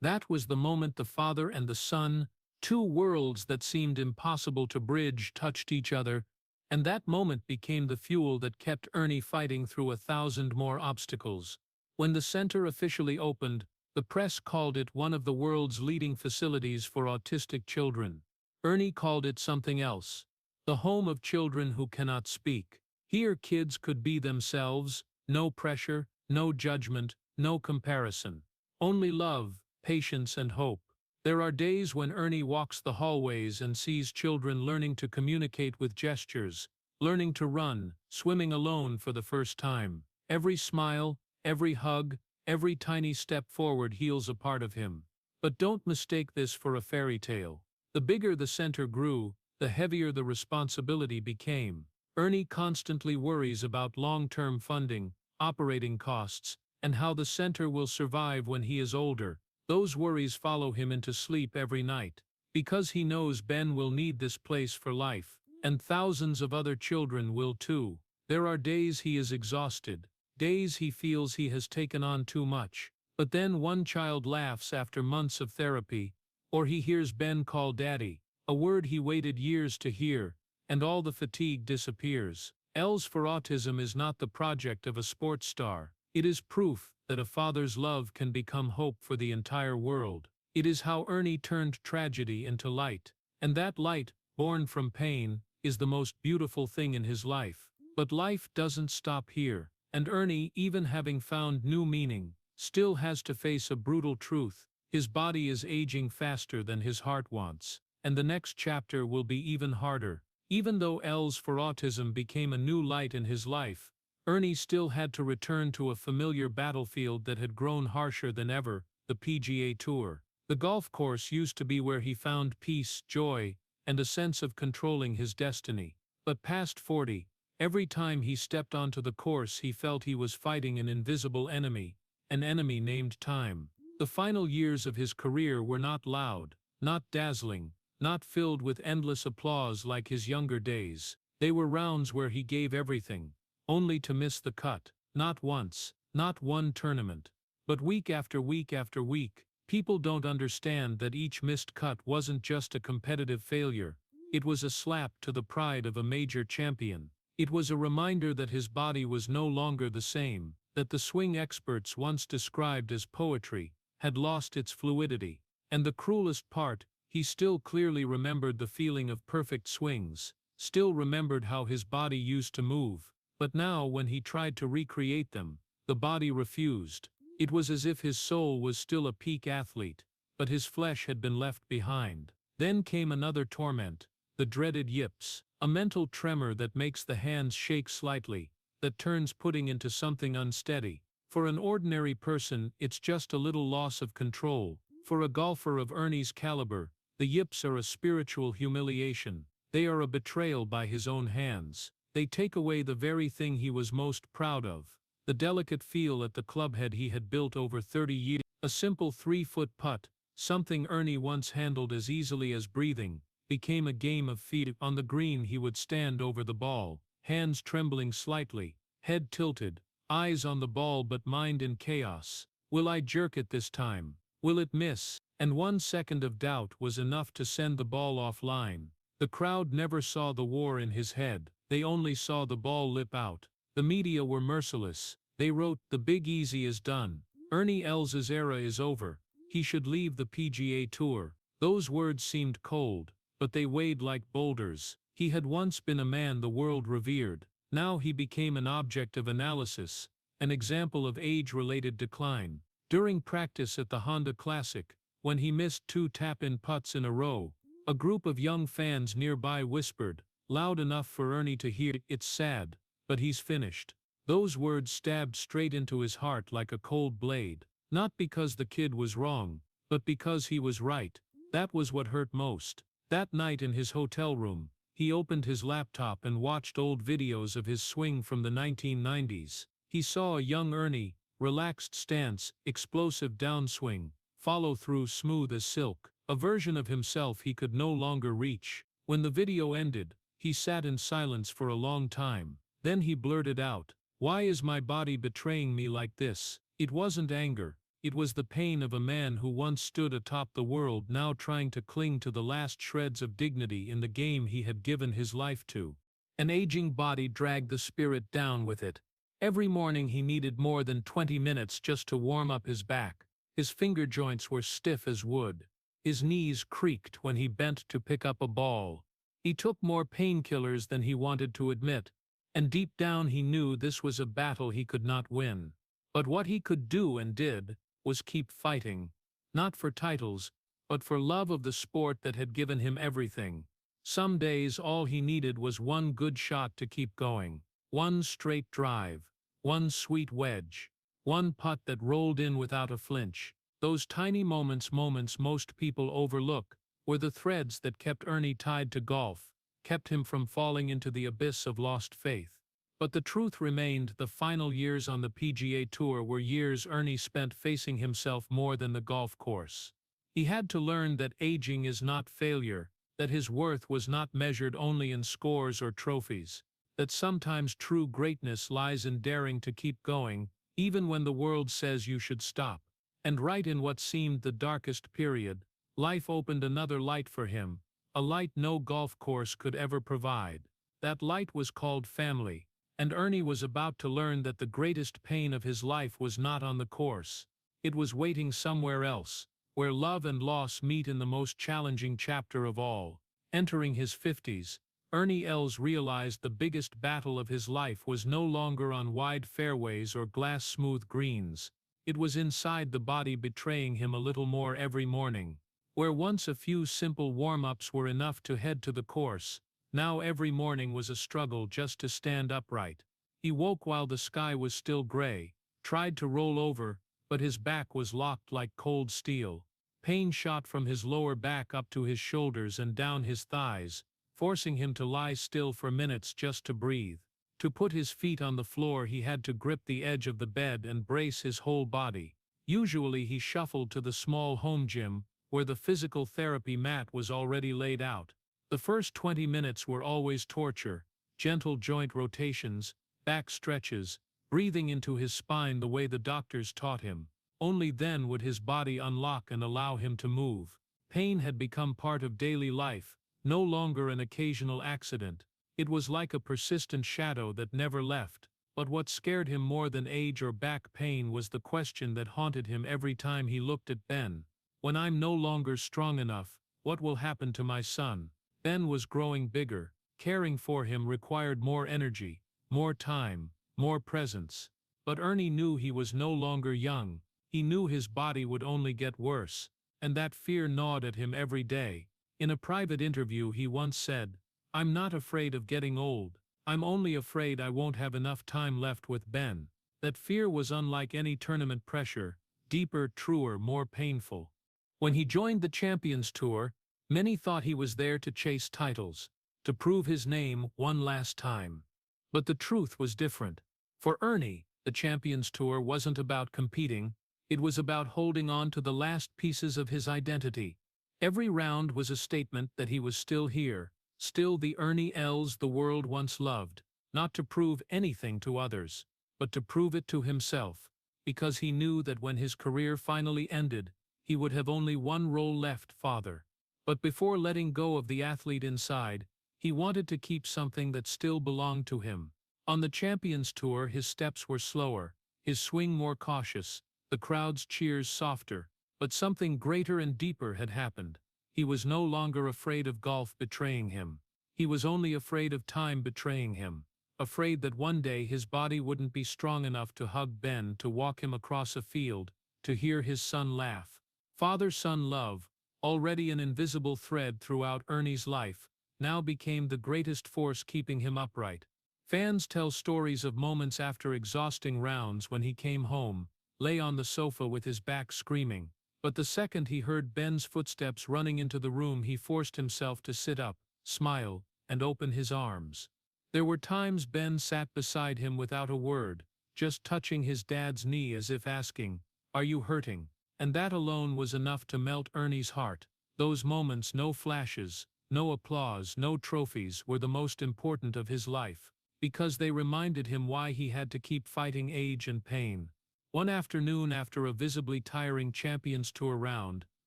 That was the moment the father and the son, two worlds that seemed impossible to bridge, touched each other, and that moment became the fuel that kept Ernie fighting through 1,000 more obstacles. When the center officially opened, the press called it one of the world's leading facilities for autistic children. Ernie called it something else: the home of children who cannot speak. Here kids could be themselves, no pressure, no judgment, no comparison. Only love, patience and hope. There are days when Ernie walks the hallways and sees children learning to communicate with gestures, learning to run, swimming alone for the first time. Every smile, every hug, every tiny step forward heals a part of him. But don't mistake this for a fairy tale. The bigger the center grew, the heavier the responsibility became. Ernie constantly worries about long-term funding, operating costs, and how the center will survive when he is older. Those worries follow him into sleep every night, because he knows Ben will need this place for life, and thousands of other children will too. There are days he is exhausted, days he feels he has taken on too much, but then one child laughs after months of therapy, or he hears Ben call Daddy, a word he waited years to hear, and all the fatigue disappears. Els for Autism is not the project of a sports star. It is proof that a father's love can become hope for the entire world. It is how Ernie turned tragedy into light, and that light, born from pain, is the most beautiful thing in his life. But life doesn't stop here, and Ernie, even having found new meaning, still has to face a brutal truth. His body is aging faster than his heart wants, and the next chapter will be even harder. Even though Els for Autism became a new light in his life, Ernie still had to return to a familiar battlefield that had grown harsher than ever: the PGA Tour. The golf course used to be where he found peace, joy, and a sense of controlling his destiny. But past 40, every time he stepped onto the course he felt he was fighting an invisible enemy, an enemy named time. The final years of his career were not loud, not dazzling, not filled with endless applause like his younger days. They were rounds where he gave everything, only to miss the cut. Not once, not one tournament, but week after week after week. People don't understand that each missed cut wasn't just a competitive failure. It was a slap to the pride of a major champion. It was a reminder that his body was no longer the same, that the swing experts once described as poetry had lost its fluidity. And the cruelest part, he still clearly remembered the feeling of perfect swings, still remembered how his body used to move. But now when he tried to recreate them, the body refused. It was as if his soul was still a peak athlete, but his flesh had been left behind. Then came another torment, the dreaded yips, a mental tremor that makes the hands shake slightly, that turns putting into something unsteady. For an ordinary person, it's just a little loss of control. For a golfer of Ernie's caliber, the yips are a spiritual humiliation. They are a betrayal by his own hands. They take away the very thing he was most proud of, the delicate feel at the clubhead he had built over 30 years. A simple 3-foot putt, something Ernie once handled as easily as breathing, became a game of feet. On the green he would stand over the ball, hands trembling slightly, head tilted, eyes on the ball but mind in chaos. Will I jerk it this time? Will it miss? And 1 second of doubt was enough to send the ball offline. The crowd never saw the war in his head. They only saw the ball lip out. The media were merciless. They wrote, "The Big Easy is done. Ernie Els' era is over. He should leave the PGA Tour." Those words seemed cold, but they weighed like boulders. He had once been a man the world revered. Now he became an object of analysis, an example of age-related decline. During practice at the Honda Classic, when he missed 2 tap-in putts in a row, a group of young fans nearby whispered, loud enough for Ernie to hear, "It's sad, but he's finished." Those words stabbed straight into his heart like a cold blade. Not because the kid was wrong, but because he was right. That was what hurt most. That night in his hotel room, he opened his laptop and watched old videos of his swing from the 1990s. He saw a young Ernie, relaxed stance, explosive downswing, follow-through smooth as silk, a version of himself he could no longer reach. When the video ended, he He sat in silence for a long time. Then he blurted out, "Why is my body betraying me like this?" It wasn't anger. It was the pain of a man who once stood atop the world, now trying to cling to the last shreds of dignity in the game he had given his life to. An aging body dragged the spirit down with it. Every morning he needed more than 20 minutes just to warm up his back. His finger joints were stiff as wood. His knees creaked when he bent to pick up a ball. He took more painkillers than he wanted to admit, and deep down he knew this was a battle he could not win. But what he could do and did was keep fighting, not for titles, but for love of the sport that had given him everything. Some days all he needed was one good shot to keep going, one straight drive, one sweet wedge, one putt that rolled in without a flinch. Those tiny moments most people overlook, were the threads that kept Ernie tied to golf, kept him from falling into the abyss of lost faith. But the truth remained, the final years on the PGA Tour were years Ernie spent facing himself more than the golf course. He had to learn that aging is not failure, that his worth was not measured only in scores or trophies, that sometimes true greatness lies in daring to keep going, even when the world says you should stop. And right in what seemed the darkest period, life opened another light for him, a light no golf course could ever provide. That light was called family. And Ernie was about to learn that the greatest pain of his life was not on the course. It was waiting somewhere else, where love and loss meet in the most challenging chapter of all. Entering his 50s, Ernie Els realized the biggest battle of his life was no longer on wide fairways or glass-smooth greens. It was inside the body, betraying him a little more every morning. Where once a few simple warm-ups were enough to head to the course, now every morning was a struggle just to stand upright. He woke while the sky was still gray, tried to roll over, but his back was locked like cold steel. Pain shot from his lower back up to his shoulders and down his thighs, forcing him to lie still for minutes just to breathe. To put his feet on the floor he had to grip the edge of the bed and brace his whole body. Usually he shuffled to the small home gym, where the physical therapy mat was already laid out. The first 20 minutes were always torture, gentle joint rotations, back stretches, breathing into his spine the way the doctors taught him. Only then would his body unlock and allow him to move. Pain had become part of daily life, no longer an occasional accident. It was like a persistent shadow that never left. But what scared him more than age or back pain was the question that haunted him every time he looked at Ben. When I'm no longer strong enough, what will happen to my son? Ben was growing bigger. Caring for him required more energy, more time, more presence. But Ernie knew he was no longer young. He knew his body would only get worse, and that fear gnawed at him every day. In a private interview he once said, "I'm not afraid of getting old. I'm only afraid I won't have enough time left with Ben." That fear was unlike any tournament pressure, deeper, truer, more painful. When he joined the Champions Tour, many thought he was there to chase titles, to prove his name one last time. But the truth was different. For Ernie, the Champions Tour wasn't about competing, it was about holding on to the last pieces of his identity. Every round was a statement that he was still here, still the Ernie Els the world once loved, not to prove anything to others, but to prove it to himself, because he knew that when his career finally ended, he would have only one role left: father. But before letting go of the athlete inside, he wanted to keep something that still belonged to him. On the Champions Tour his steps were slower, his swing more cautious, the crowd's cheers softer, but something greater and deeper had happened. He was no longer afraid of golf betraying him. He was only afraid of time betraying him, afraid that one day his body wouldn't be strong enough to hug Ben, to walk him across a field, to hear his son laugh. Father-son love, already an invisible thread throughout Ernie's life, now became the greatest force keeping him upright. Fans tell stories of moments after exhausting rounds when he came home, lay on the sofa with his back screaming. But the second he heard Ben's footsteps running into the room, he forced himself to sit up, smile, and open his arms. There were times Ben sat beside him without a word, just touching his dad's knee as if asking, "Are you hurting?" And that alone was enough to melt Ernie's heart. Those moments, no flashes, no applause, no trophies were the most important of his life, because they reminded him why he had to keep fighting age and pain. One afternoon after a visibly tiring Champions Tour round,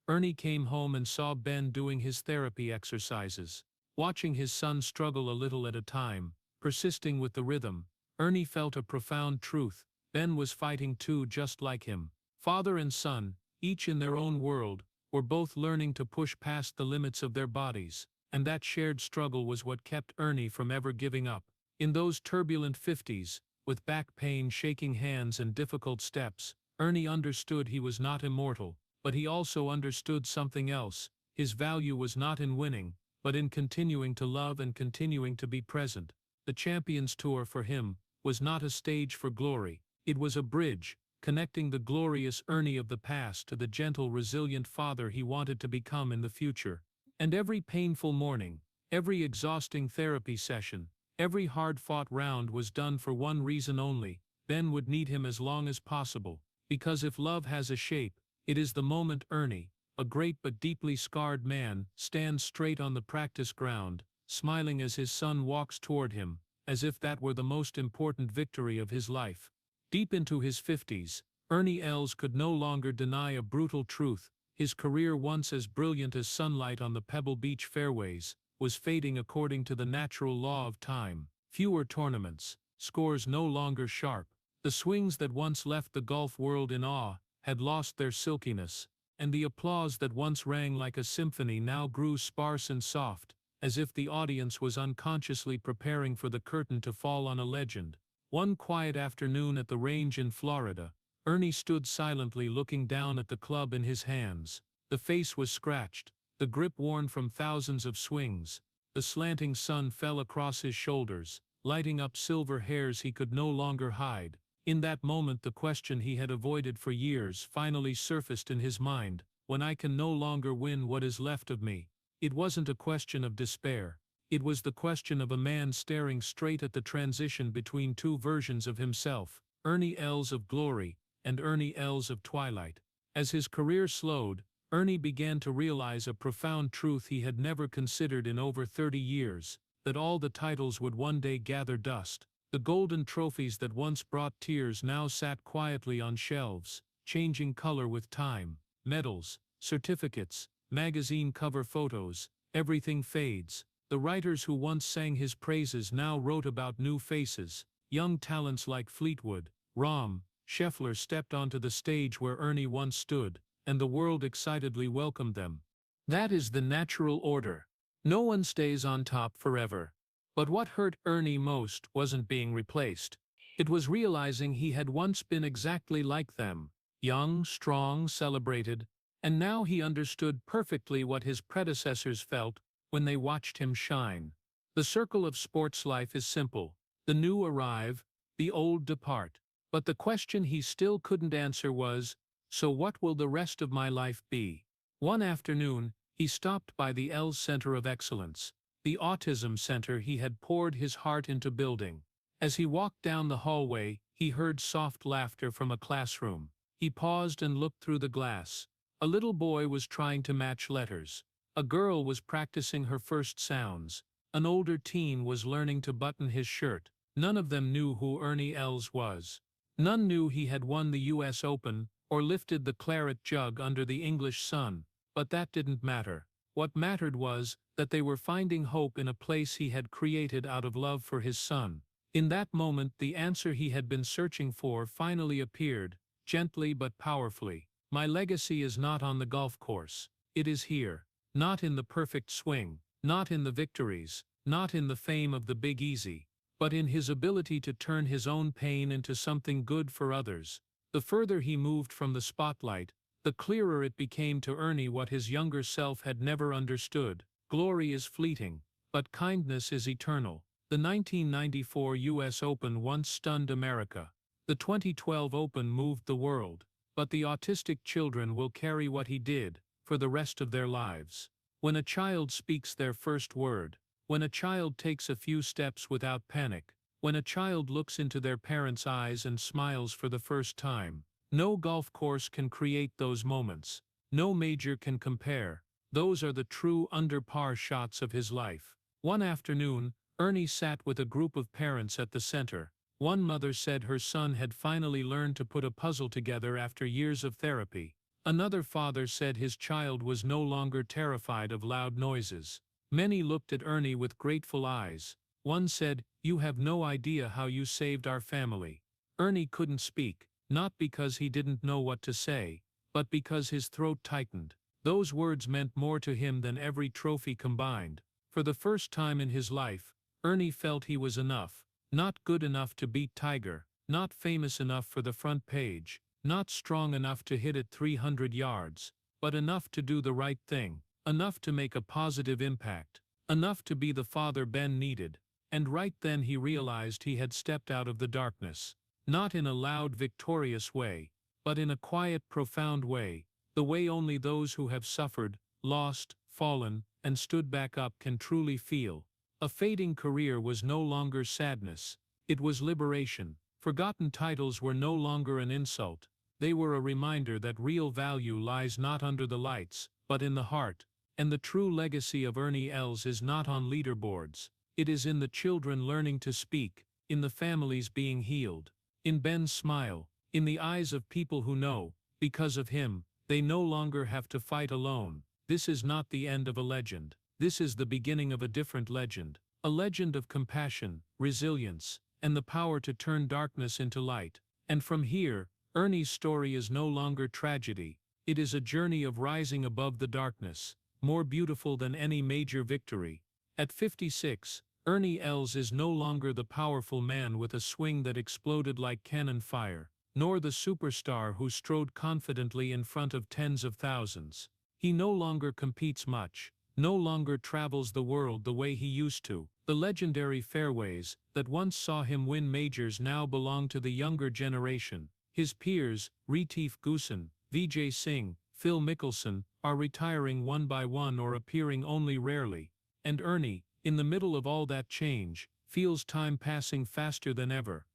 Ernie came home and saw Ben doing his therapy exercises. Watching his son struggle a little at a time, persisting with the rhythm, Ernie felt a profound truth: Ben was fighting too, just like him. Father and son, each in their own world, were both learning to push past the limits of their bodies, and that shared struggle was what kept Ernie from ever giving up. In those turbulent 50s, with back pain, shaking hands and difficult steps, Ernie understood he was not immortal, but he also understood something else. His value was not in winning, but in continuing to love and continuing to be present. The Champions Tour for him was not a stage for glory, it was a bridge, connecting the glorious Ernie of the past to the gentle, resilient father he wanted to become in the future. And every painful morning, every exhausting therapy session, every hard-fought round was done for one reason only: Ben would need him as long as possible, because if love has a shape, it is the moment Ernie, a great but deeply scarred man, stands straight on the practice ground, smiling as his son walks toward him, as if that were the most important victory of his life. Deep into his 50s, Ernie Els could no longer deny a brutal truth: his career, once as brilliant as sunlight on the Pebble Beach fairways, was fading according to the natural law of time. Fewer tournaments, scores no longer sharp. The swings that once left the golf world in awe had lost their silkiness, and the applause that once rang like a symphony now grew sparse and soft, as if the audience was unconsciously preparing for the curtain to fall on a legend. One quiet afternoon at the range in Florida, Ernie stood silently looking down at the club in his hands. The face was scratched, the grip worn from thousands of swings. The slanting sun fell across his shoulders, lighting up silver hairs he could no longer hide. In that moment, the question he had avoided for years finally surfaced in his mind: when I can no longer win, what is left of me? It wasn't a question of despair. It was the question of a man staring straight at the transition between two versions of himself: Ernie Els of glory and Ernie Els of twilight. As his career slowed, Ernie began to realize a profound truth he had never considered in over 30 years: that all the titles would one day gather dust. The golden trophies that once brought tears now sat quietly on shelves, changing color with time. Medals, certificates, magazine cover photos, everything fades. The writers who once sang his praises now wrote about new faces. Young talents like Fleetwood, Rahm, Scheffler stepped onto the stage where Ernie once stood, and the world excitedly welcomed them. That is the natural order. No one stays on top forever. But what hurt Ernie most wasn't being replaced. It was realizing he had once been exactly like them: young, strong, celebrated, and now he understood perfectly what his predecessors felt when they watched him shine. The circle of sports life is simple: the new arrive, the old depart. But the question he still couldn't answer was, so what will the rest of my life be? One afternoon, he stopped by the Els Center of Excellence, the Autism Center he had poured his heart into building. As he walked down the hallway, he heard soft laughter from a classroom. He paused and looked through the glass. A little boy was trying to match letters. A girl was practicing her first sounds. An older teen was learning to button his shirt. None of them knew who Ernie Els was. None knew he had won the US Open or lifted the claret jug under the English sun. But that didn't matter. What mattered was that they were finding hope in a place he had created out of love for his son. In that moment, the answer he had been searching for finally appeared, gently but powerfully. My legacy is not on the golf course. It is here. Not in the perfect swing, not in the victories, not in the fame of the Big Easy, but in his ability to turn his own pain into something good for others. The further he moved from the spotlight, the clearer it became to Ernie what his younger self had never understood: glory is fleeting, but kindness is eternal. The 1994 US Open once stunned America. The 2012 Open moved the world. But the autistic children will carry what he did for the rest of their lives. When a child speaks their first word, when a child takes a few steps without panic, when a child looks into their parents' eyes and smiles for the first time, no golf course can create those moments. No major can compare. Those are the true under-par shots of his life. One afternoon, Ernie sat with a group of parents at the center. One mother said her son had finally learned to put a puzzle together after years of therapy. Another father said his child was no longer terrified of loud noises. Many looked at Ernie with grateful eyes. One said, "You have no idea how you saved our family." Ernie couldn't speak, not because he didn't know what to say, but because his throat tightened. Those words meant more to him than every trophy combined. For the first time in his life, Ernie felt he was enough. Not good enough to beat Tiger, not famous enough for the front page, not strong enough to hit it 300 yards, but enough to do the right thing, enough to make a positive impact, enough to be the father Ben needed. And right then he realized he had stepped out of the darkness. Not in a loud, victorious way, but in a quiet, profound way, the way only those who have suffered, lost, fallen, and stood back up can truly feel. A fading career was no longer sadness, it was liberation. Forgotten titles were no longer an insult, they were a reminder that real value lies not under the lights, but in the heart. And the true legacy of Ernie Els is not on leaderboards. It is in the children learning to speak, in the families being healed, in Ben's smile, in the eyes of people who know, because of him, they no longer have to fight alone. This is not the end of a legend. This is the beginning of a different legend. A legend of compassion, resilience, and the power to turn darkness into light. And from here, Ernie's story is no longer tragedy. It is a journey of rising above the darkness, more beautiful than any major victory. At 56, Ernie Els is no longer the powerful man with a swing that exploded like cannon fire, nor the superstar who strode confidently in front of tens of thousands. He no longer competes much, no longer travels the world the way he used to. The legendary fairways that once saw him win majors now belong to the younger generation. His peers, Retief Goosen, Vijay Singh, Phil Mickelson, are retiring one by one or appearing only rarely. And Ernie, in the middle of all that change, feels time passing faster than ever.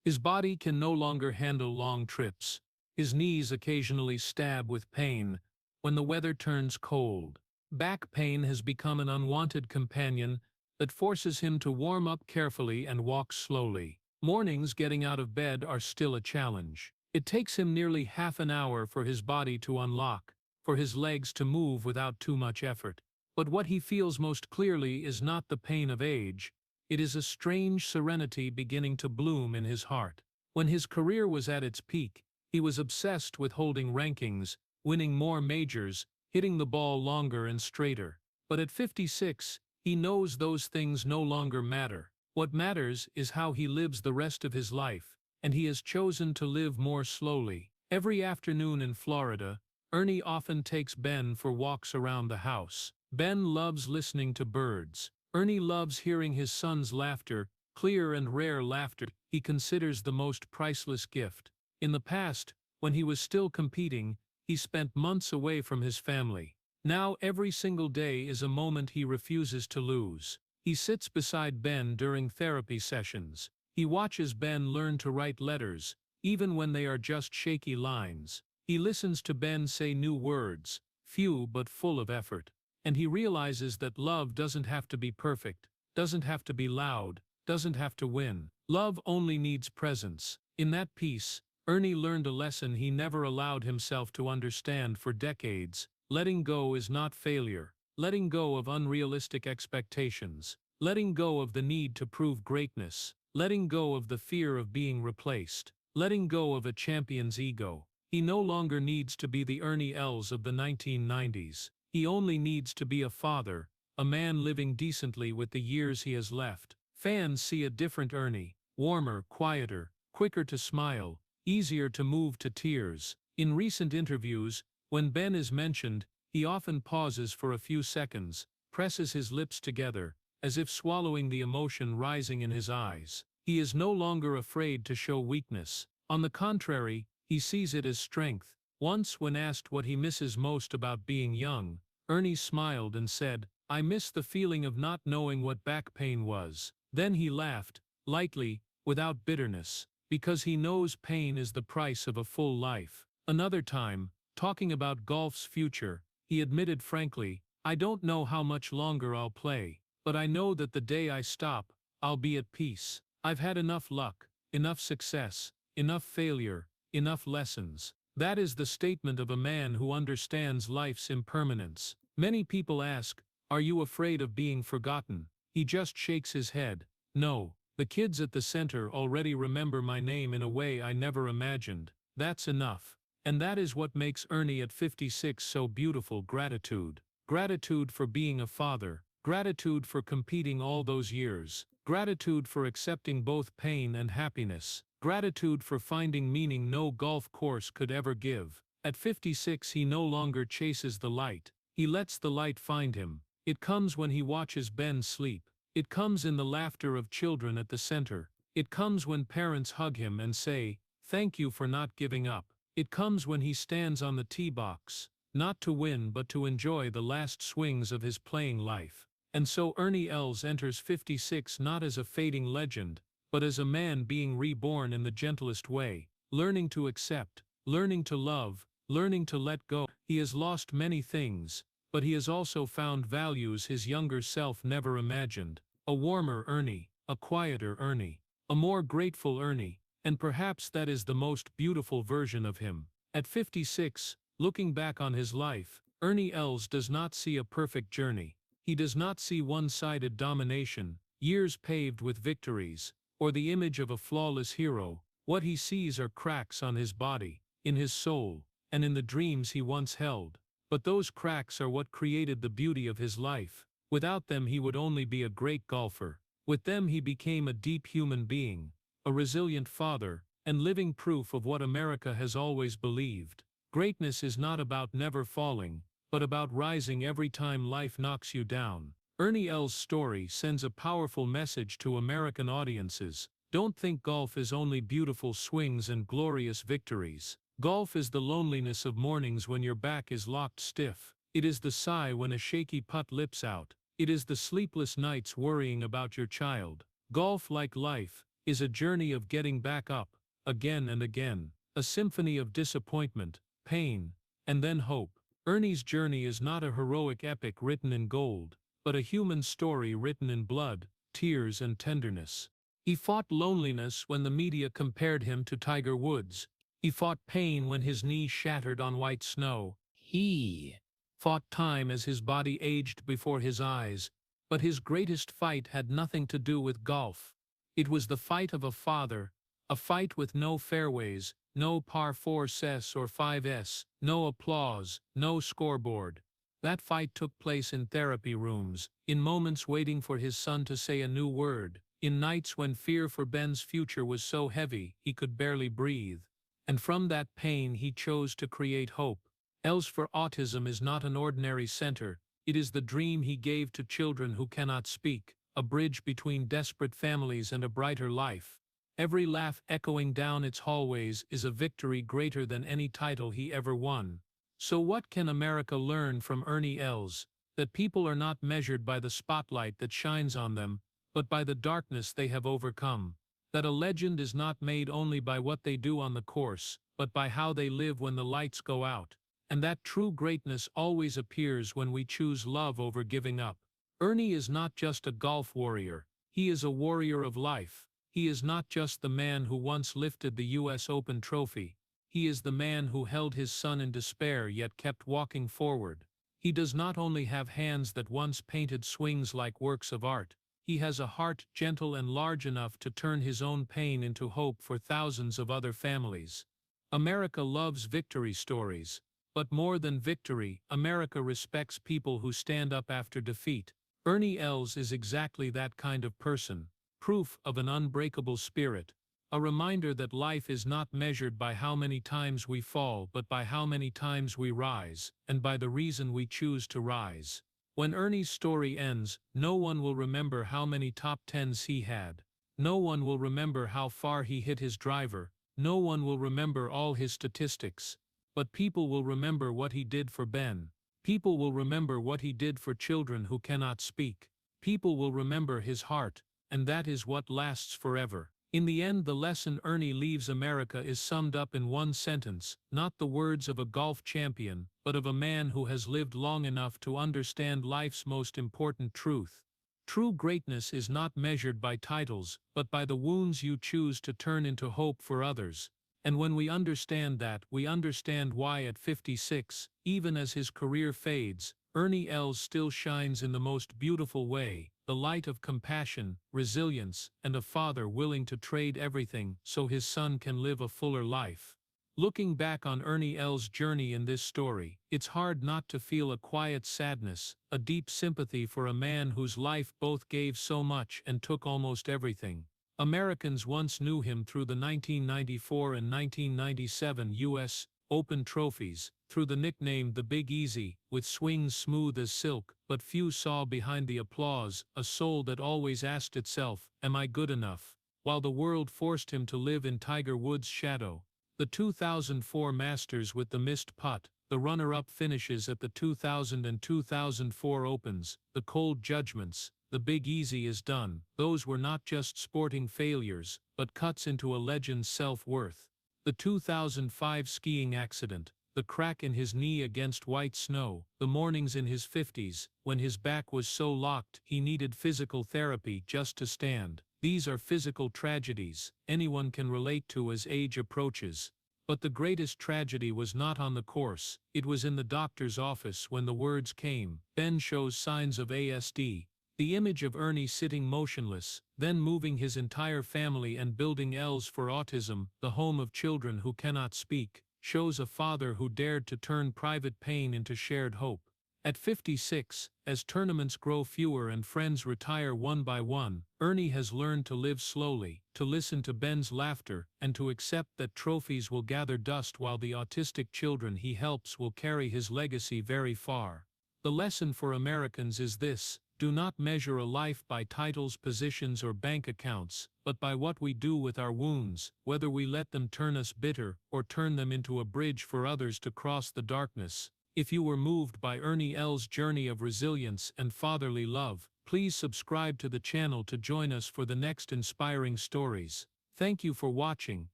His body can no longer handle long trips. His knees occasionally stab with pain when the weather turns cold. Back pain has become an unwanted companion that forces him to warm up carefully and walk slowly. Mornings getting out of bed are still a challenge. It takes him nearly half an hour for his body to unlock, for his legs to move without too much effort. But what he feels most clearly is not the pain of age, it is a strange serenity beginning to bloom in his heart. When his career was at its peak, he was obsessed with holding rankings, winning more majors, hitting the ball longer and straighter. But at 56, he knows those things no longer matter. What matters is how he lives the rest of his life, and he has chosen to live more slowly. Every afternoon in Florida, Ernie often takes Ben for walks around the house. Ben loves listening to birds. Ernie loves hearing his son's laughter, clear and rare laughter he considers the most priceless gift. In the past, when he was still competing, he spent months away from his family. Now every single day is a moment he refuses to lose. He sits beside Ben during therapy sessions. He watches Ben learn to write letters, even when they are just shaky lines. He listens to Ben say new words, few but full of effort. And he realizes that love doesn't have to be perfect, doesn't have to be loud, doesn't have to win. Love only needs presence. In that piece, Ernie learned a lesson he never allowed himself to understand for decades. Letting go is not failure. Letting go of unrealistic expectations. Letting go of the need to prove greatness. Letting go of the fear of being replaced. Letting go of a champion's ego. He no longer needs to be the Ernie Els of the 1990s. He only needs to be a father, a man living decently with the years he has left. Fans see a different Ernie, warmer, quieter, quicker to smile, easier to move to tears. In recent interviews, when Ben is mentioned, he often pauses for a few seconds, presses his lips together, as if swallowing the emotion rising in his eyes. He is no longer afraid to show weakness. On the contrary, he sees it as strength. Once, when asked what he misses most about being young, Ernie smiled and said, "I miss the feeling of not knowing what back pain was." Then he laughed, lightly, without bitterness, because he knows pain is the price of a full life. Another time, talking about golf's future, he admitted frankly, I don't know how much longer I'll play, but I know that the day I stop, I'll be at peace. I've had enough luck, enough success, enough failure, enough lessons. That is the statement of a man who understands life's impermanence. Many people ask, are you afraid of being forgotten? He just shakes his head. No, the kids at the center already remember my name in a way I never imagined. That's enough. And that is what makes Ernie at 56 so beautiful. Gratitude. Gratitude for being a father. Gratitude for competing all those years. Gratitude for accepting both pain and happiness. Gratitude for finding meaning no golf course could ever give. At 56 he no longer chases the light. He lets the light find him. It comes when he watches Ben sleep. It comes in the laughter of children at the center. It comes when parents hug him and say, "Thank you for not giving up." It comes when he stands on the tee box, not to win but to enjoy the last swings of his playing life. And so Ernie Els enters 56 not as a fading legend, but as a man being reborn in the gentlest way, learning to accept, learning to love, learning to let go. He has lost many things, but he has also found values his younger self never imagined. A warmer Ernie, a quieter Ernie, a more grateful Ernie, and perhaps that is the most beautiful version of him. At 56, looking back on his life, Ernie Els does not see a perfect journey. He does not see one-sided domination, years paved with victories, or the image of a flawless hero. What he sees are cracks on his body, in his soul, and in the dreams he once held. But those cracks are what created the beauty of his life. Without them he would only be a great golfer. With them he became a deep human being, a resilient father, and living proof of what America has always believed. Greatness is not about never falling, but about rising every time life knocks you down. Ernie Els' story sends a powerful message to American audiences. Don't think golf is only beautiful swings and glorious victories. Golf is the loneliness of mornings when your back is locked stiff. It is the sigh when a shaky putt lips out. It is the sleepless nights worrying about your child. Golf, like life, is a journey of getting back up, again and again. A symphony of disappointment, pain, and then hope. Ernie's journey is not a heroic epic written in gold, but a human story written in blood, tears, and tenderness. He fought loneliness when the media compared him to Tiger Woods. He fought pain when his knee shattered on white snow. He fought time as his body aged before his eyes, but his greatest fight had nothing to do with golf. It was the fight of a father, a fight with no fairways, no par 4s or 5s, no applause, no scoreboard. That fight took place in therapy rooms, in moments waiting for his son to say a new word, in nights when fear for Ben's future was so heavy he could barely breathe. And from that pain he chose to create hope. Els for Autism is not an ordinary center, it is the dream he gave to children who cannot speak, a bridge between desperate families and a brighter life. Every laugh echoing down its hallways is a victory greater than any title he ever won. So what can America learn from Ernie Els? That people are not measured by the spotlight that shines on them, but by the darkness they have overcome. That a legend is not made only by what they do on the course, but by how they live when the lights go out. And that true greatness always appears when we choose love over giving up. Ernie is not just a golf warrior, he is a warrior of life. He is not just the man who once lifted the US Open trophy. He is the man who held his son in despair yet kept walking forward. He does not only have hands that once painted swings like works of art, he has a heart gentle and large enough to turn his own pain into hope for thousands of other families. America loves victory stories, but more than victory, America respects people who stand up after defeat. Ernie Els is exactly that kind of person. Proof of an unbreakable spirit, a reminder that life is not measured by how many times we fall but by how many times we rise, and by the reason we choose to rise. When Ernie's story ends, no one will remember how many top tens he had. No one will remember how far he hit his driver. No one will remember all his statistics. But people will remember what he did for Ben. People will remember what he did for children who cannot speak. People will remember his heart. And that is what lasts forever. In the end, the lesson Ernie leaves America is summed up in one sentence, not the words of a golf champion, but of a man who has lived long enough to understand life's most important truth. True greatness is not measured by titles, but by the wounds you choose to turn into hope for others. And when we understand that, we understand why at 56, even as his career fades, Ernie Els still shines in the most beautiful way, the light of compassion, resilience, and a father willing to trade everything so his son can live a fuller life. Looking back on Ernie Els' journey in this story, it's hard not to feel a quiet sadness, a deep sympathy for a man whose life both gave so much and took almost everything. Americans once knew him through the 1994 and 1997 U.S. Open trophies, through the nickname the Big Easy, with swings smooth as silk, but few saw behind the applause a soul that always asked itself, "Am I good enough?" While the world forced him to live in Tiger Woods' shadow. The 2004 Masters with the missed putt, the runner-up finishes at the 2000 and 2004 Opens, the cold judgments, the Big Easy is done. Those were not just sporting failures, but cuts into a legend's self-worth. The 2005 skiing accident, the crack in his knee against white snow, the mornings in his 50s, when his back was so locked he needed physical therapy just to stand. These are physical tragedies anyone can relate to as age approaches. But the greatest tragedy was not on the course, it was in the doctor's office when the words came, "Ben shows signs of ASD." The image of Ernie sitting motionless, then moving his entire family and building Els for Autism, the home of children who cannot speak, shows a father who dared to turn private pain into shared hope. At 56, as tournaments grow fewer and friends retire one by one, Ernie has learned to live slowly, to listen to Ben's laughter, and to accept that trophies will gather dust while the autistic children he helps will carry his legacy very far. The lesson for Americans is this: do not measure a life by titles, positions, or bank accounts, but by what we do with our wounds, whether we let them turn us bitter or turn them into a bridge for others to cross the darkness. If you were moved by Ernie Els' journey of resilience and fatherly love, please subscribe to the channel to join us for the next inspiring stories. Thank you for watching,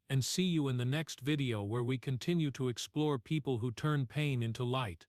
and see you in the next video where we continue to explore people who turn pain into light.